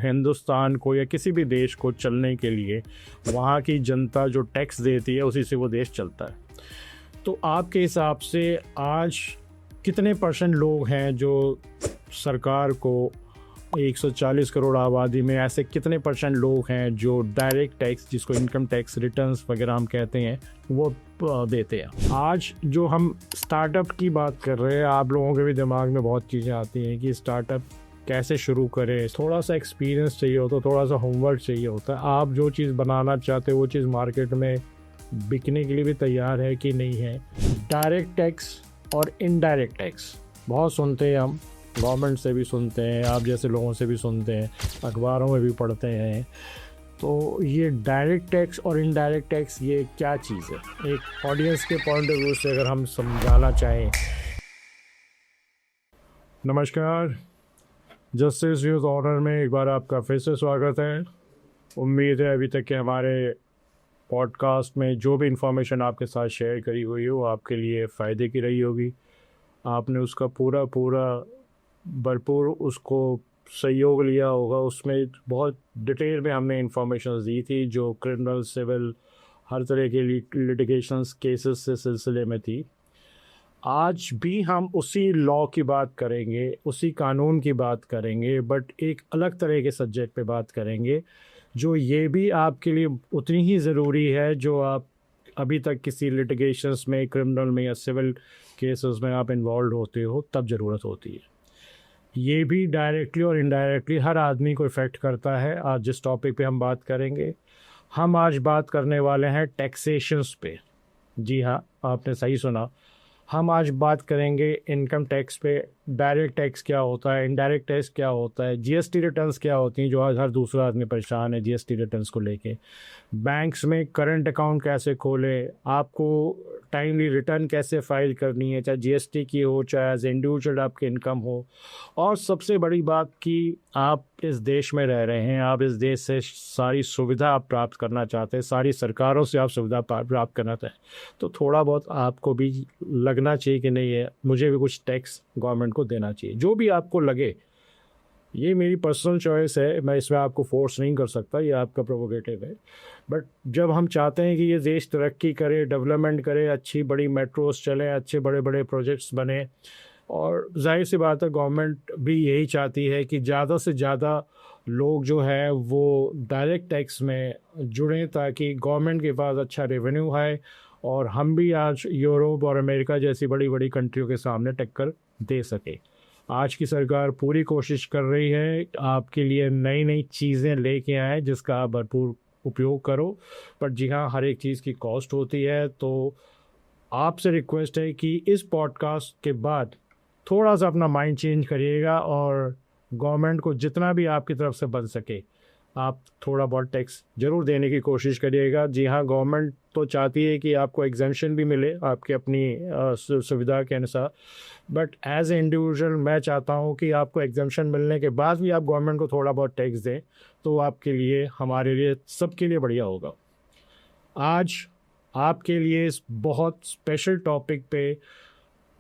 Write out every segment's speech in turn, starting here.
हिंदुस्तान को या किसी भी देश को चलने के लिए वहाँ की जनता जो टैक्स देती है उसी से वो देश चलता है। तो आपके हिसाब से आज कितने % लोग हैं जो सरकार को 140 करोड़ आबादी में ऐसे कितने % लोग हैं जो डायरेक्ट टैक्स, जिसको इनकम टैक्स रिटर्न्स वगैरह हम कहते हैं, वो देते हैं? आज जो हम स्टार्टअप की बात कर रहे हैं, आप लोगों के भी दिमाग में बहुत चीज़ें आती हैं कि स्टार्टअप कैसे शुरू करें। थोड़ा सा एक्सपीरियंस चाहिए होता है, थोड़ा सा होमवर्क चाहिए होता है। आप जो चीज़ बनाना चाहते हो वो चीज़ मार्केट में बिकने के लिए भी तैयार है कि नहीं है। डायरेक्ट टैक्स और इनडायरेक्ट टैक्स बहुत सुनते हैं हम, गवर्नमेंट से भी सुनते हैं, आप जैसे लोगों से भी सुनते हैं, अखबारों में भी पढ़ते हैं। तो ये डायरेक्ट टैक्स और इनडायरेक्ट टैक्स ये क्या चीज़ है, एक ऑडियंस के पॉइंट ऑफ व्यू से अगर हम समझाना चाहें। नमस्कार, जस्टिस यूथ ऑनर में एक बार आपका फिर से स्वागत है। उम्मीद है अभी तक के हमारे पॉडकास्ट में जो भी इंफॉर्मेशन आपके साथ शेयर करी हुई हो आपके लिए फ़ायदे की रही होगी। आपने उसका पूरा भरपूर उसको सहयोग लिया होगा। उसमें बहुत डिटेल में हमने इंफॉर्मेशन दी थी जो क्रिमिनल, सिविल, हर तरह के लिटिगेशंस केसेस से सिलसिले में थी। आज भी हम उसी लॉ की बात करेंगे, उसी कानून की बात करेंगे, बट एक अलग तरह के सब्जेक्ट पे बात करेंगे जो ये भी आपके लिए उतनी ही ज़रूरी है जो आप अभी तक किसी लिटिगेशंस में, क्रिमिनल में या सिविल केसेस में आप इन्वॉल्व होते हो तब ज़रूरत होती है। ये भी डायरेक्टली और इनडायरेक्टली हर आदमी को इफ़ेक्ट करता है। आज जिस टॉपिक पे हम बात करेंगे, हम आज बात करने वाले हैं टैक्सेशंस पे। जी हाँ, आपने सही सुना, हम आज बात करेंगे इनकम टैक्स पे। डायरेक्ट टैक्स क्या होता है, इनडायरेक्ट टैक्स क्या होता है, जीएसटी रिटर्न्स क्या होती हैं, जो आज हर दूसरा आदमी परेशान है जीएसटी रिटर्न्स को लेके। बैंक्स में करंट अकाउंट कैसे खोलें, आपको टाइमली रिटर्न कैसे फाइल करनी है, चाहे जीएसटी की हो, चाहे एज इंडिविजुअल आपकी इनकम हो। और सबसे बड़ी बात कि आप इस देश में रह रहे हैं, आप इस देश से सारी सुविधा आप प्राप्त करना चाहते हैं, सारी सरकारों से आप सुविधा प्राप्त करना चाहते हैं, तो थोड़ा बहुत आपको भी लगना चाहिए कि नहीं है, मुझे भी कुछ टैक्स गवर्नमेंट को देना चाहिए। जो भी आपको लगे, ये मेरी पर्सनल चॉइस है, मैं इसमें आपको फोर्स नहीं कर सकता, ये आपका प्रोवोकेटिव है। बट जब हम चाहते हैं कि ये देश तरक्की करे, डेवलपमेंट करे, अच्छी बड़ी मेट्रोस चलें, अच्छे बड़े बड़े प्रोजेक्ट्स बने, और जाहिर सी बात है गवर्नमेंट भी यही चाहती है कि ज़्यादा से ज़्यादा लोग जो है वो डायरेक्ट टैक्स में जुड़ें ताकि गवर्नमेंट के पास अच्छा रेवेन्यू आए और हम भी आज यूरोप और अमेरिका जैसी बड़ी बड़ी कंट्रियों के सामने टक्कर दे सके। आज की सरकार पूरी कोशिश कर रही है आपके लिए नई नई चीज़ें लेके आए जिसका आप भरपूर उपयोग करो। पर जी हाँ, हर एक चीज़ की कॉस्ट होती है। तो आपसे रिक्वेस्ट है कि इस पॉडकास्ट के बाद थोड़ा सा अपना माइंड चेंज करिएगा और गवर्नमेंट को जितना भी आपकी तरफ से बन सके आप थोड़ा बहुत टैक्स ज़रूर देने की कोशिश करिएगा। जी हाँ, गवर्नमेंट तो चाहती है कि आपको एग्जेम्पशन भी मिले आपकी अपनी सुविधा के अनुसार, बट एज ए इंडिविजुअल मैं चाहता हूँ कि आपको एग्जेम्पशन मिलने के बाद भी आप गवर्नमेंट को थोड़ा बहुत टैक्स दें, तो आपके लिए, हमारे लिए, सबके लिए बढ़िया होगा। आज आपके लिए इस बहुत स्पेशल टॉपिक पे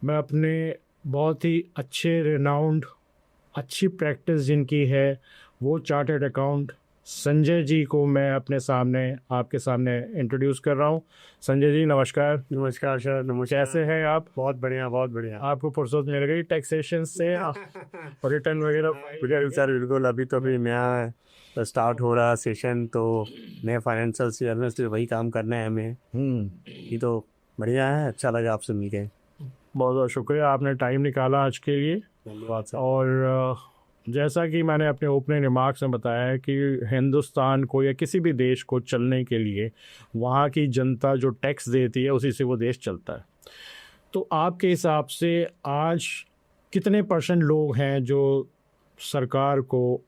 मैं अपने बहुत ही अच्छे, रिनाउंड, अच्छी प्रैक्टिस जिनकी है, वो चार्टर्ड अकाउंट संजय जी को मैं आपके सामने इंट्रोड्यूस कर रहा हूँ। संजय जी नमस्कार। नमस्कार सर, नमस्कार। कैसे हैं आप? बहुत बढ़िया, बहुत बढ़िया। आपको फुर्सत मिल गई टैक्सेशन से और रिटर्न वगैरह? बिल्कुल सर, बिल्कुल। अभी तो नया स्टार्ट हो रहा सेशन, तो नए फाइनेंशियल ईयर में सिर्फ वही काम करना है हमें। ये तो बढ़िया है, अच्छा लगा आपसे मिलके। बहुत बहुत शुक्रिया, आपने टाइम निकाला आज के लिए। धन्यवाद सर। और जैसा कि मैंने अपने ओपनिंग रिमार्क्स में बताया है कि हिंदुस्तान को या किसी भी देश को चलने के लिए वहाँ की जनता जो टैक्स देती है उसी से वो देश चलता है। तो आपके हिसाब से आज कितने % लोग हैं जो सरकार को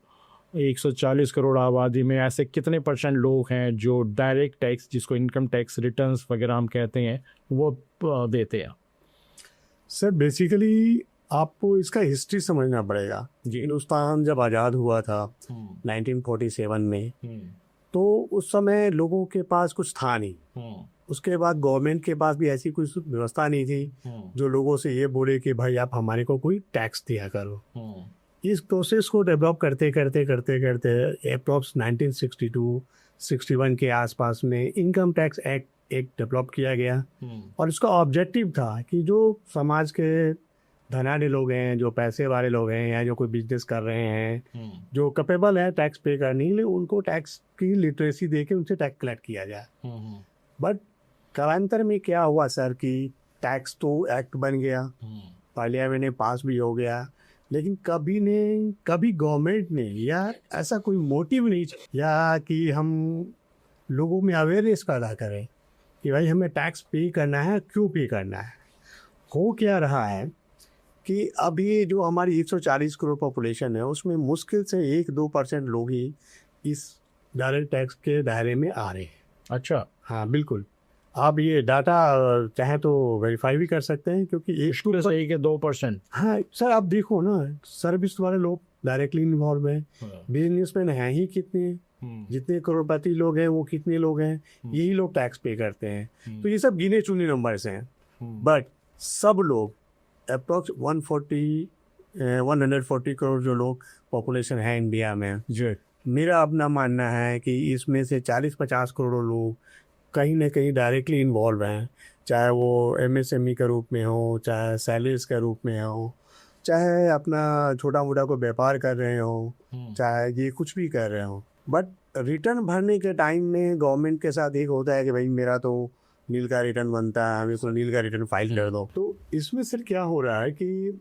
140 करोड़ आबादी में ऐसे कितने % लोग हैं जो डायरेक्ट टैक्स, जिसको इनकम टैक्स रिटर्न्स वगैरह हम कहते हैं, वो देते हैं? सर बेसिकली आपको इसका हिस्ट्री समझना पड़ेगा। हिंदुस्तान जब आज़ाद हुआ था 1947 में, तो उस समय लोगों के पास कुछ था नहीं। उसके बाद गवर्नमेंट के पास भी ऐसी कोई व्यवस्था नहीं थी जो लोगों से ये बोले कि भाई आप हमारे को कोई टैक्स दिया करो। इस प्रोसेस को डेवलप करते करते करते करते अप्रॉक्स 1962-61 के आसपास में इनकम टैक्स एक्ट एक डेवलप किया गया। और इसका ऑब्जेक्टिव था कि जो समाज के धनाढ्य लोग हैं, जो पैसे वाले लोग हैं, या जो कोई बिजनेस कर रहे हैं, जो कैपेबल है टैक्स पे करने के लिए, उनको टैक्स की लिटरेसी दे के उनसे टैक्स कलेक्ट किया जाए। बट कालांतर में क्या हुआ सर कि टैक्स तो एक्ट बन गया, पार्लियामेंट में पास भी हो गया, लेकिन कभी गवर्नमेंट ने या ऐसा कोई मोटिव नहीं या कि हम लोगों में अवेयरनेस पैदा करें कि भाई हमें टैक्स पे करना है, क्यों पे करना है। हो क्या रहा है कि अभी जो हमारी 140 करोड़ पॉपुलेशन है उसमें मुश्किल से 1-2% लोग ही इस डायरेक्ट टैक्स के दायरे में आ रहे हैं। अच्छा, हाँ बिल्कुल, आप ये डाटा चाहे तो वेरीफाई भी कर सकते हैं, क्योंकि मुश्किल से 1-2%। हाँ सर, आप देखो ना, सर्विस वाले लोग डायरेक्टली इन्वॉल्व हैं, बिजनेसमैन हैं ही कितने, जितने करोड़पति लोग हैं वो कितने लोग हैं, यही लोग टैक्स पे करते हैं। तो ये सब गिने चुने नंबर्स हैं, बट सब लोग अप्रोक्स 140 करोड़ जो लोग पॉपुलेशन है इंडिया में, मेरा अपना मानना है कि इसमें से 40-50 करोड़ लोग कहीं ना कहीं डायरेक्टली इन्वॉल्व हैं, चाहे वो एमएसएमई के रूप में हो, चाहे सैलरीज के रूप में हो, चाहे अपना छोटा मोटा कोई व्यापार कर रहे हो, चाहे ये कुछ भी कर रहे हो। बट रिटर्न भरने के टाइम में गवर्नमेंट के साथ एक होता है कि भाई मेरा तो नील का रिटर्न बनता है, हमें तो नील का रिटर्न फाइल कर दो। तो इसमें सिर्फ क्या हो रहा है कि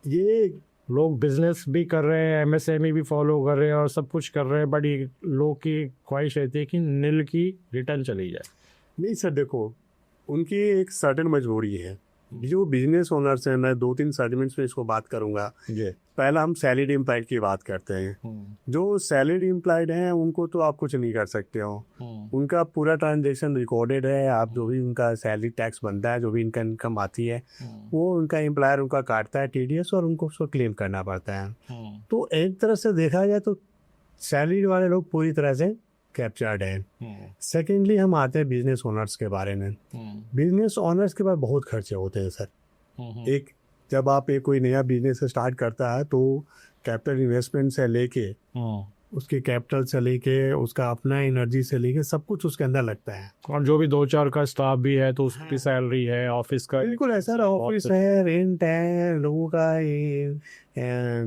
ये लोग बिजनेस भी कर रहे हैं, एमएसएमई भी फॉलो कर रहे हैं और सब कुछ कर रहे हैं, बट ये लोग की ख्वाहिश रहती है कि नील की रिटर्न चली जाए। नहीं सर, देखो उनकी एक सर्टेन मजबूरी है। जो बिजनेस ओनर्स हैं, मैं 2-3 सेगमेंट्स में इसको बात करूंगा। पहला हम सैलरीड एम्प्लॉयड की बात करते हैं। जो सैलरीड एम्प्लॉयड हैं उनको तो आप कुछ नहीं कर सकते हो, उनका पूरा ट्रांजेक्शन रिकॉर्डेड है। आप जो भी उनका सैलरी टैक्स बनता है, जो भी इनका इनकम आती है, वो उनका एम्प्लॉयर उनका काटता है टीडीएस, और उनको उसको क्लेम करना पड़ता है। तो एक तरह से देखा जाए तो सैलरी वाले लोग पूरी तरह से कैप्चर्ड है। सेकेंडली हम आते हैं बिजनेस ओनर्स के बारे में। बिजनेस ओनर्स के पास बहुत खर्चे होते हैं सर। एक जब आप एक कोई नया बिजनेस स्टार्ट करता है तो कैपिटल इन्वेस्टमेंट से लेके उसके कैपिटल से लेके उसका अपना एनर्जी से लेके सब कुछ उसके अंदर लगता है। और जो भी 2-4 का स्टाफ भी है तो उसकी सैलरी है, ऑफिस का बिल्कुल ऐसा रहा, ऑफिस है, रेंट है, लोगों का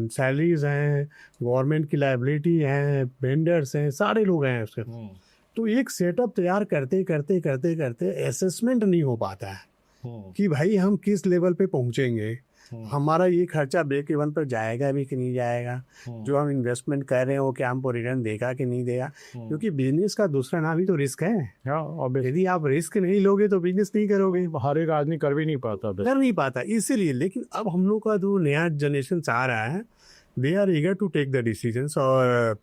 सैलरीज हैं, गवर्नमेंट की लाइबिलिटी है, वेंडर्स हैं, सारे लोग हैं उसके। तो एक सेटअप तैयार करते करते करते करते असेसमेंट नहीं हो पाता है कि भाई हम किस लेवल पे पहुंचेंगे, हमारा ये खर्चा ब्रेक इवन पर जाएगा भी कि नहीं जाएगा, जो हम इन्वेस्टमेंट कर रहे हैं वो क्या हमको रिटर्न देगा कि नहीं देगा। क्योंकि बिजनेस का दूसरा नाम ही तो रिस्क है। यदि आप रिस्क नहीं लोगे तो बिजनेस नहीं करोगे। हर एक आदमी कर नहीं पाता इसीलिए। लेकिन अब हम लोग का जो नया जनरेशन आ रहा है, they are eager to take the decisions, और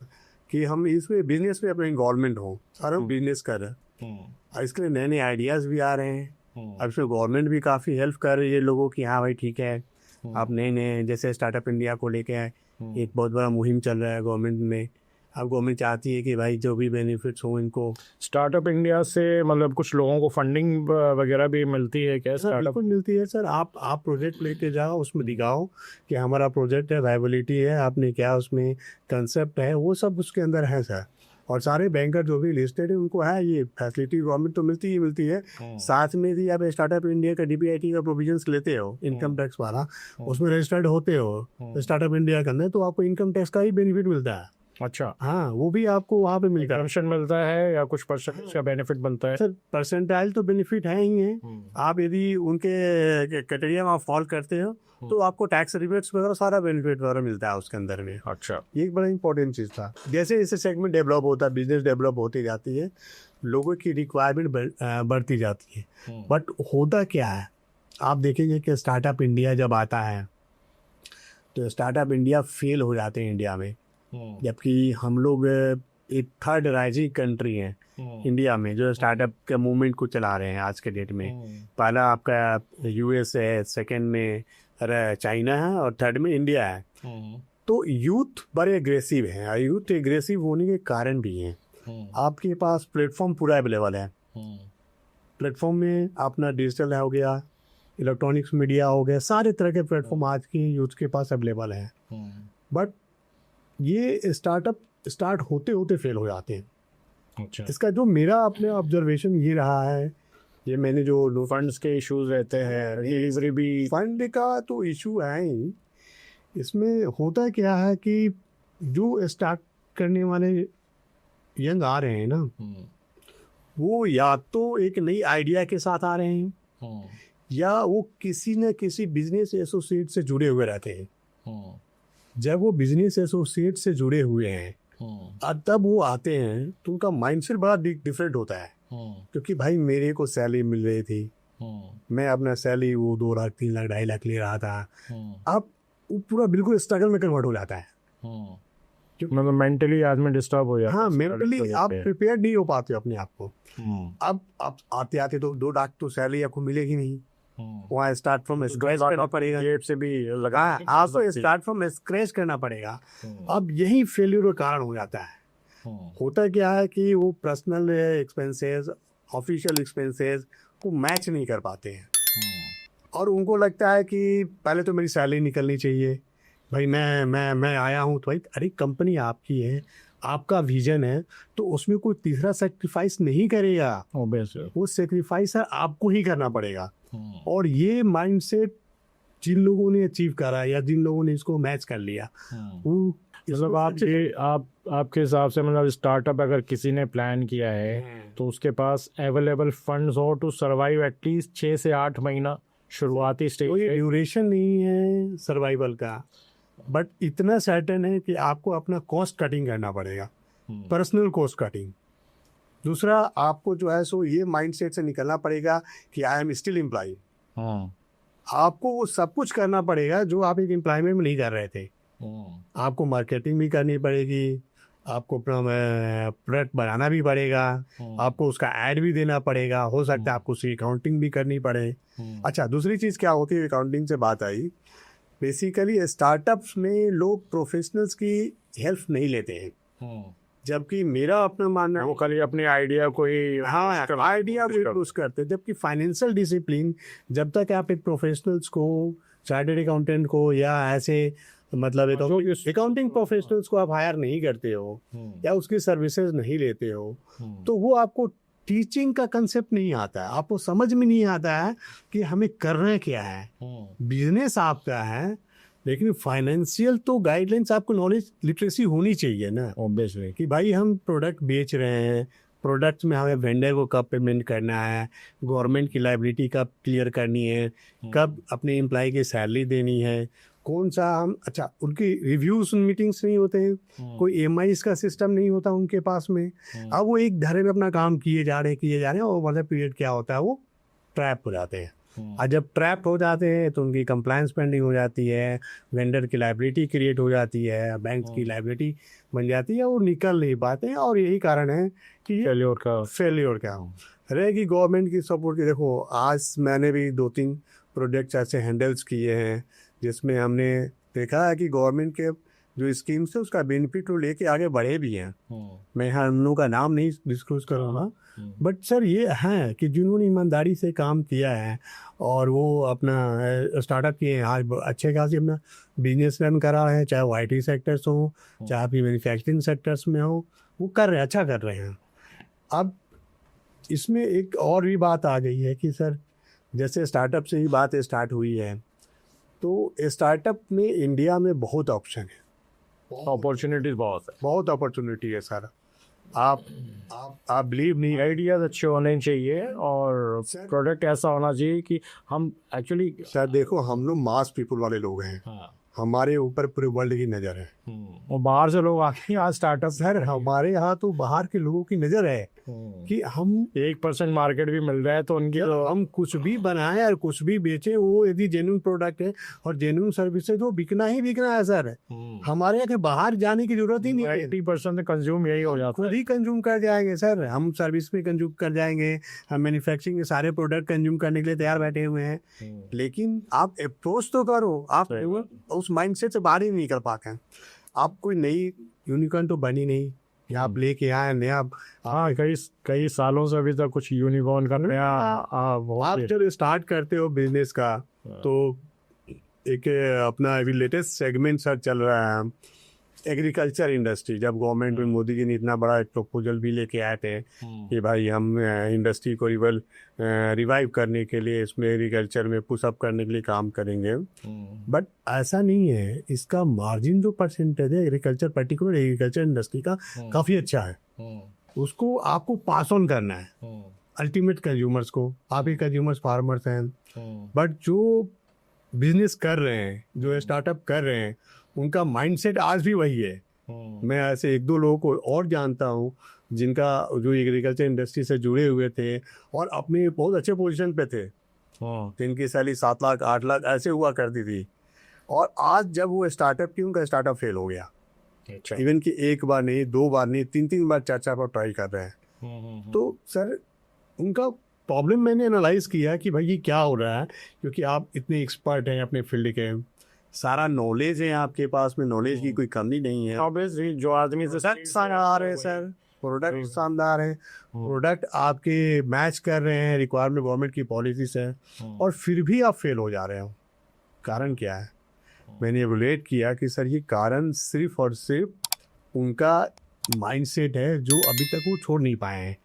कि हम इसमें बिजनेस में अपना इन्वॉल्वमेंट हो, और हम बिजनेस कर रहे हैं। इसके लिए नए नए आइडियाज़ भी आ रहे हैं। अब इसमें गवर्नमेंट भी काफ़ी हेल्प कर रही है लोगों की। हाँ भाई ठीक है, आप नए नए जैसे स्टार्टअप इंडिया को लेके एक बहुत बड़ा मुहिम चल रहा है गवर्नमेंट में। अब गवर्नमेंट चाहती है कि भाई जो भी बेनिफिट्स हो इनको। स्टार्टअप इंडिया से मतलब कुछ लोगों को फंडिंग वगैरह भी मिलती है क्या? बिल्कुल मिलती है सर। आप प्रोजेक्ट लेके जाओ, उसमें दिखाओ कि हमारा प्रोजेक्ट है, वायबिलिटी है, आपने क्या उसमें कंसेप्ट है, वो सब उसके अंदर है सर। और सारे बैंकर जो भी लिस्टेड है उनको है ये फैसिलिटी, गवर्नमेंट तो मिलती है। साथ में भी आप स्टार्टअप इंडिया का डीपीआईटी का प्रोविजंस लेते हो, इनकम टैक्स वाला, उसमें रजिस्टर्ड होते हो स्टार्टअप इंडिया के अंदर, तो आपको इनकम टैक्स का ही बेनिफिट मिलता है। अच्छा, हाँ, वो भी आपको वहाँ पे मिलता है। कमीशन मिलता है या कुछ परसेंटेज का बेनिफिट बनता है? सर परसेंटाइल तो बेनिफिट है ही है। आप यदि उनके क्राइटेरिया में आप फॉलो करते हो तो आपको टैक्स रिबेट्स वगैरह सारा बेनिफिट वगैरह मिलता है उसके अंदर में। अच्छा, ये एक बड़ा इंपॉर्टेंट चीज़ था। जैसे जैसे सेगमेंट डेवलप होता है, बिजनेस डेवलप होती जाती है, लोगों की रिक्वायरमेंट बढ़ती जाती है। बट होता क्या है, आप देखेंगे कि स्टार्टअप इंडिया जब आता है तो स्टार्टअप इंडिया फेल हो जाते हैं इंडिया में, जबकि हम लोग एक थर्ड राइजिंग कंट्री हैं इंडिया में जो स्टार्टअप के मूवमेंट को चला रहे हैं आज के डेट में। पहला आपका यूएस है, सेकंड में चाइना है, और थर्ड में इंडिया है। तो यूथ बड़े एग्रेसिव हैं, और यूथ एग्रेसिव होने के कारण भी हैं। आपके पास प्लेटफॉर्म पूरा अवेलेबल है। प्लेटफॉर्म में अपना डिजिटल हो गया, इलेक्ट्रॉनिक्स मीडिया हो गया, सारे तरह के प्लेटफॉर्म आज की यूथ के पास अवेलेबल हैं। बट ये स्टार्टअप स्टार्ट होते होते फेल हो जाते हैं। अच्छा, इसका जो मेरा अपने ऑब्जर्वेशन ये रहा है, ये मैंने जो फंड्स के इश्यूज रहते हैं, डिलीवरी भी। फंड का तो इशू है ही। इसमें होता क्या है कि जो स्टार्ट करने वाले यंग आ रहे हैं ना, वो या तो एक नई आइडिया के साथ आ रहे हैं या वो किसी न किसी बिजनेस एसोसिएट से जुड़े हुए रहते हैं। जब वो बिजनेस एसोसिएट से जुड़े हुए हैं तब वो आते हैं तो उनका माइंडसेट बड़ा डिफरेंट होता है। क्योंकि भाई मेरे को सैलरी मिल रही थी, मैं अपना सैलरी वो 2 लाख 3 लाख 2.5 लाख ले रहा था। अब वो पूरा बिल्कुल स्ट्रगल में कन्वर्ट हो जाता है। मतलब मेंटली आदमी डिस्टर्ब हो जाता है। हाँ, मेंटली आप प्रिपेयर नहीं हो पाते अपने आप को। अब आते आते तो 2 लाख तो सैलरी आपको मिलेगी नहीं, वहाँ स्टार्ट फ्रॉम स्क्रैच करना पड़ेगा। जेब से भी लगा, आपको स्टार्ट फ्रॉम स्क्रैच करना पड़ेगा। अब यही फेल्यूर का कारण हो जाता है। होता क्या है कि वो पर्सनल एक्सपेंसेस, ऑफिशियल एक्सपेंसेस को मैच नहीं कर पाते हैं और उनको लगता है कि पहले तो मेरी सैलरी निकलनी चाहिए। भाई मैं आया हूँ तो भाई, अरे कंपनी आपकी है, आपका विजन है, तो उसमें कोई तीसरा सेक्रीफाइस नहीं करेगा। वो सेक्रीफाइस है आपको ही करना पड़ेगा। और ये माइंडसेट जिन लोगों ने अचीव करा या जिन लोगों ने इसको मैच कर लिया, वो मतलब आपके हिसाब से, मतलब स्टार्टअप अगर किसी ने प्लान किया है तो उसके पास अवेलेबल फंड्स हो टू सर्वाइव एटलीस्ट 6 से 8 महीना शुरुआती स्टेज। कोई ड्यूरेशन नहीं है सर्वाइवल का, बट इतना सर्टेन है कि आपको अपना कॉस्ट कटिंग करना पड़ेगा, पर्सनल कॉस्ट कटिंग। दूसरा, आपको जो है सो ये माइंडसेट से निकलना पड़ेगा कि आई एम स्टिल एम्प्लॉय। आपको वो सब कुछ करना पड़ेगा जो आप एक एम्प्लॉयमेंट में नहीं कर रहे थे। आपको मार्केटिंग भी करनी पड़ेगी, आपको अपना प्रोडक्ट बनाना भी पड़ेगा, आपको उसका ऐड भी देना पड़ेगा, हो सकता है आपको उसकी अकाउंटिंग भी करनी पड़े। अच्छा, दूसरी चीज़ क्या होती है, अकाउंटिंग से बात आई, बेसिकली स्टार्टअप्स में लोग प्रोफेशनल्स की हेल्प नहीं लेते हैं। जबकि मेरा अपना मानना है वो खाली अपने आइडिया को ही आइडिया यूज करते हैं। जबकि फाइनेंशियल डिसिप्लिन, जब तक आप एक प्रोफेशनल्स को, चार्टर्ड अकाउंटेंट को या ऐसे मतलब अकाउंटिंग प्रोफेशनल्स को आप हायर नहीं करते हो या उसकी सर्विसेज नहीं लेते हो, तो वो आपको टीचिंग का कंसेप्ट नहीं आता है, आपको समझ में नहीं आता है कि हमें करना क्या है। बिजनेस आपका है, लेकिन फाइनेंशियल तो गाइडलाइंस, आपको नॉलेज लिटरेसी होनी चाहिए ना, ऑब्वियसली, कि भाई हम प्रोडक्ट बेच रहे हैं, प्रोडक्ट्स में हमें वेंडर को कब पेमेंट करना है, गवर्नमेंट की लायबिलिटी कब क्लियर करनी है, कब अपने एम्प्लॉय की सैलरी देनी है, कौन सा हम, अच्छा उनकी रिव्यूज मीटिंग्स नहीं होते हैं, कोई EMIs का सिस्टम नहीं होता उनके पास में। अब वो एक धरे में अपना काम किए जा रहे हैं और मतलब पीरियड क्या होता है, वो ट्रैप हो जाते हैं। और जब ट्रैप हो जाते हैं तो उनकी कंप्लायंस पेंडिंग हो जाती है, वेंडर की लायबिलिटी क्रिएट हो जाती है, बैंक की लायबिलिटी बन जाती है, वो निकल नहीं पाते हैं। और यही कारण है कि फेल्योर का रहेगी गवर्नमेंट की सपोर्ट की। देखो, आज मैंने भी 2-3 प्रोजेक्ट्स ऐसे हैंडल्स किए हैं जिसमें हमने देखा है कि गवर्नमेंट के जो स्कीम्स है उसका बेनिफिट वो लेके आगे बढ़े भी हैं। मैं यहाँ उन लोगों का नाम नहीं डिस्क्लोज करूँगा, बट सर ये है कि जिन्होंने ईमानदारी से काम किया है और वो अपना स्टार्टअप किए हैं, आज अच्छे खासी अपना बिजनेस रन करा रहे हैं, चाहे वो IT सेक्टर्स हो, चाहे आप मैन्युफैक्चरिंग सेक्टर्स में हो, वो कर रहे हैं, अच्छा कर रहे हैं। अब इसमें एक और भी बात आ गई है कि सर, जैसे स्टार्टअप से ही बात स्टार्ट हुई है, तो स्टार्टअप में इंडिया में बहुत ऑप्शन है, अपॉर्चुनिटीज बहुत अपॉर्चुनिटी है सर। आप बिलीव नहीं, आइडियाज अच्छे होने चाहिए और प्रोडक्ट ऐसा होना चाहिए कि हम एक्चुअली, सर देखो, हम लोग मास पीपल वाले लोग हैं। हमारे ऊपर पूरे वर्ल्ड की नज़र है और बाहर से लोग आके यहाँ स्टार्टअप, सर हमारे यहाँ तो बाहर के लोगों की नज़र है कि हम 1% मार्केट भी मिल रहा है तो उनकी, तो हम कुछ भी बनाएं और कुछ भी बेचें, वो यदि जेन्युइन प्रोडक्ट है और जेन्युइन सर्विसेज, वो बिकना ही बिकना है सर। हमारे यहाँ के बाहर जाने की जरूरत ही नहीं है। 80% कंज्यूम यही हो जाता है, खुद ही कंज्यूम कर जाएंगे सर। हम सर्विस में कंज्यूम कर जाएंगे, हम मैन्युफैक्चरिंग के सारे प्रोडक्ट कंज्यूम करने के लिए तैयार बैठे हुए हैं। लेकिन आप अप्रोच तो करो, आप उस माइंडसेट से बाहर ही नहीं निकल पाते हैं। आप कोई नई यूनिकॉर्न तो बनी नहीं, या आप लेके आए नया। हाँ, कई सालों से अभी तक कुछ यूनिकॉर्न का नया। आप जब स्टार्ट करते हो बिजनेस का, तो एक अपना अभी लेटेस्ट सेगमेंट सर चल रहा है एग्रीकल्चर इंडस्ट्री। जब गवर्नमेंट में मोदी जी ने इतना बड़ा एक प्रपोजल भी लेके आए थे कि भाई हम इंडस्ट्री को रिवाइव करने के लिए इसमें एग्रीकल्चर में पुशअप करने के लिए काम करेंगे, बट ऐसा नहीं है। इसका मार्जिन जो परसेंटेज है एग्रीकल्चर, पर्टिकुलर एग्रीकल्चर इंडस्ट्री का काफ़ी अच्छा है। उसको आपको पास ऑन करना है अल्टीमेट कंज्यूमर्स को। आप ही कंज्यूमर्स फार्मर्स हैं, बट जो बिजनेस कर रहे हैं, जो स्टार्टअप कर रहे हैं, उनका माइंडसेट आज भी वही है। मैं ऐसे एक दो लोगों को और जानता हूँ जिनका जो एग्रीकल्चर इंडस्ट्री से जुड़े हुए थे और अपने बहुत अच्छे पोजीशन पे थे, जिनकी सैलरी 7 लाख 8 लाख ऐसे हुआ करती थी, और आज जब वो स्टार्टअप की, उनका स्टार्टअप फेल हो गया। इवन कि एक बार नहीं, 2 बार नहीं, 3 बार 4 बार ट्राई कर रहे हैं। तो सर उनका प्रॉब्लम मैंने एनालाइज किया कि भाई ये क्या हो रहा है, क्योंकि आप इतने एक्सपर्ट हैं अपने फील्ड के, सारा नॉलेज है आपके पास में, नॉलेज की कोई कमी नहीं है। ऑब्वियसली जो आदमी से शानदार है सर, प्रोडक्ट शानदार है, प्रोडक्ट आपके मैच कर रहे हैं रिक्वायरमेंट गवर्नमेंट की पॉलिसी से, और फिर भी आप फेल हो जा रहे हो। कारण क्या है? मैंने एवलुएट किया कि सर ये कारण सिर्फ और सिर्फ उनका माइंडसेट है जो अभी तक वो छोड़ नहीं पाए हैं।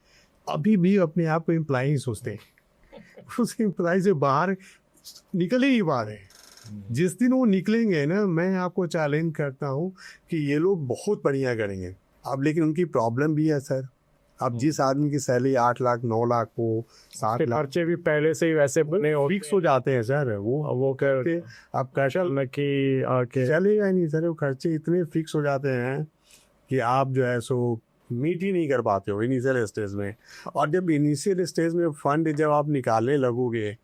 अभी भी अपने आप को एम्प्लॉय ही सोचते हैं, उस एम्प्लॉय से बाहर निकल ही नहीं पा रहे। जिस दिन वो निकलेंगे ना, मैं आपको चैलेंज करता हूँ कि ये लोग बहुत बढ़िया करेंगे। अब लेकिन उनकी प्रॉब्लम भी है सर। अब जिस आदमी की सैलरी 8 लाख 9 लाख हो, 7 लाख, खर्चे भी पहले से ही वैसे बने फिक्स हो जाते हैं सर। वो करके अब कैशल में कि चलेगा नहीं सर। वो खर्चे इतने फिक्स हो जाते हैं कि आप जो है सो मीट ही नहीं कर पाते हो इनिशियल स्टेज में। और जब इनिशियल स्टेज में फंड जब आप निकालने लगोगे,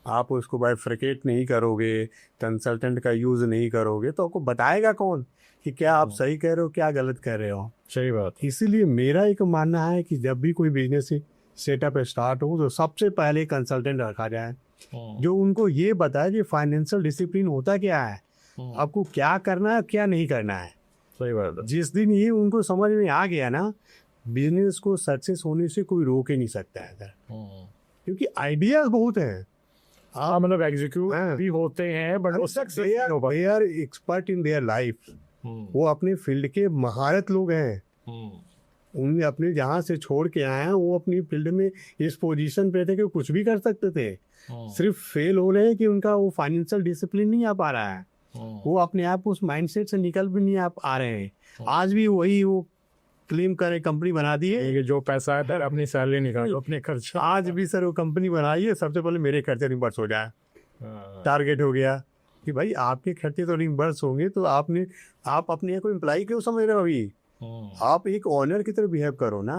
आप उसको बाइफरकेट नहीं करोगे, कंसल्टेंट का यूज़ नहीं करोगे, तो आपको बताएगा कौन कि क्या आप सही कह रहे हो, क्या गलत कर रहे हो। सही बात। इसीलिए मेरा एक मानना है कि जब भी कोई बिजनेस सेटअप स्टार्ट हो तो सबसे पहले कंसल्टेंट रखा जाए जो उनको ये बताए कि फाइनेंशियल डिसिप्लिन होता क्या है, आपको क्या करना है, क्या नहीं करना है। सही बात है। जिस दिन ये उनको समझ में आ गया ना, बिजनेस को सक्सेस होने से कोई रोक ही नहीं सकता है सर, क्योंकि आइडियाज बहुत हैं। हाँ, मतलब एग्जीक्यूट भी होते हैं, but they are expert in their life. वो अपने फील्ड के महारत लोग हैं। उन्हें अपने जहाँ से छोड़ के आए हैं, वो अपनी फील्ड में इस पोजीशन पे थे कि कुछ भी कर सकते थे। सिर्फ फेल हो रहे हैं कि उनका वो फाइनेंशियल डिसिप्लिन नहीं आ पा रहा है। वो अपने आप उस माइंडसेट से निकल भी नहीं आ रहे हैं। आज भी वही वो क्लेम करे कंपनी बना दी है, जो पैसा है अपनी सैलरी निकालो, अपने खर्च। आज भी सर वो कंपनी बनाई है, सबसे पहले मेरे खर्चे रिम्बर्स हो जाए। टारगेट हो गया कि भाई आपके खर्चे तो रिम्बर्स होंगे, तो आप अपने को एम्प्लॉय क्यों समझ रहे हो? अभी आप एक ओनर की तरह बिहेव करो ना।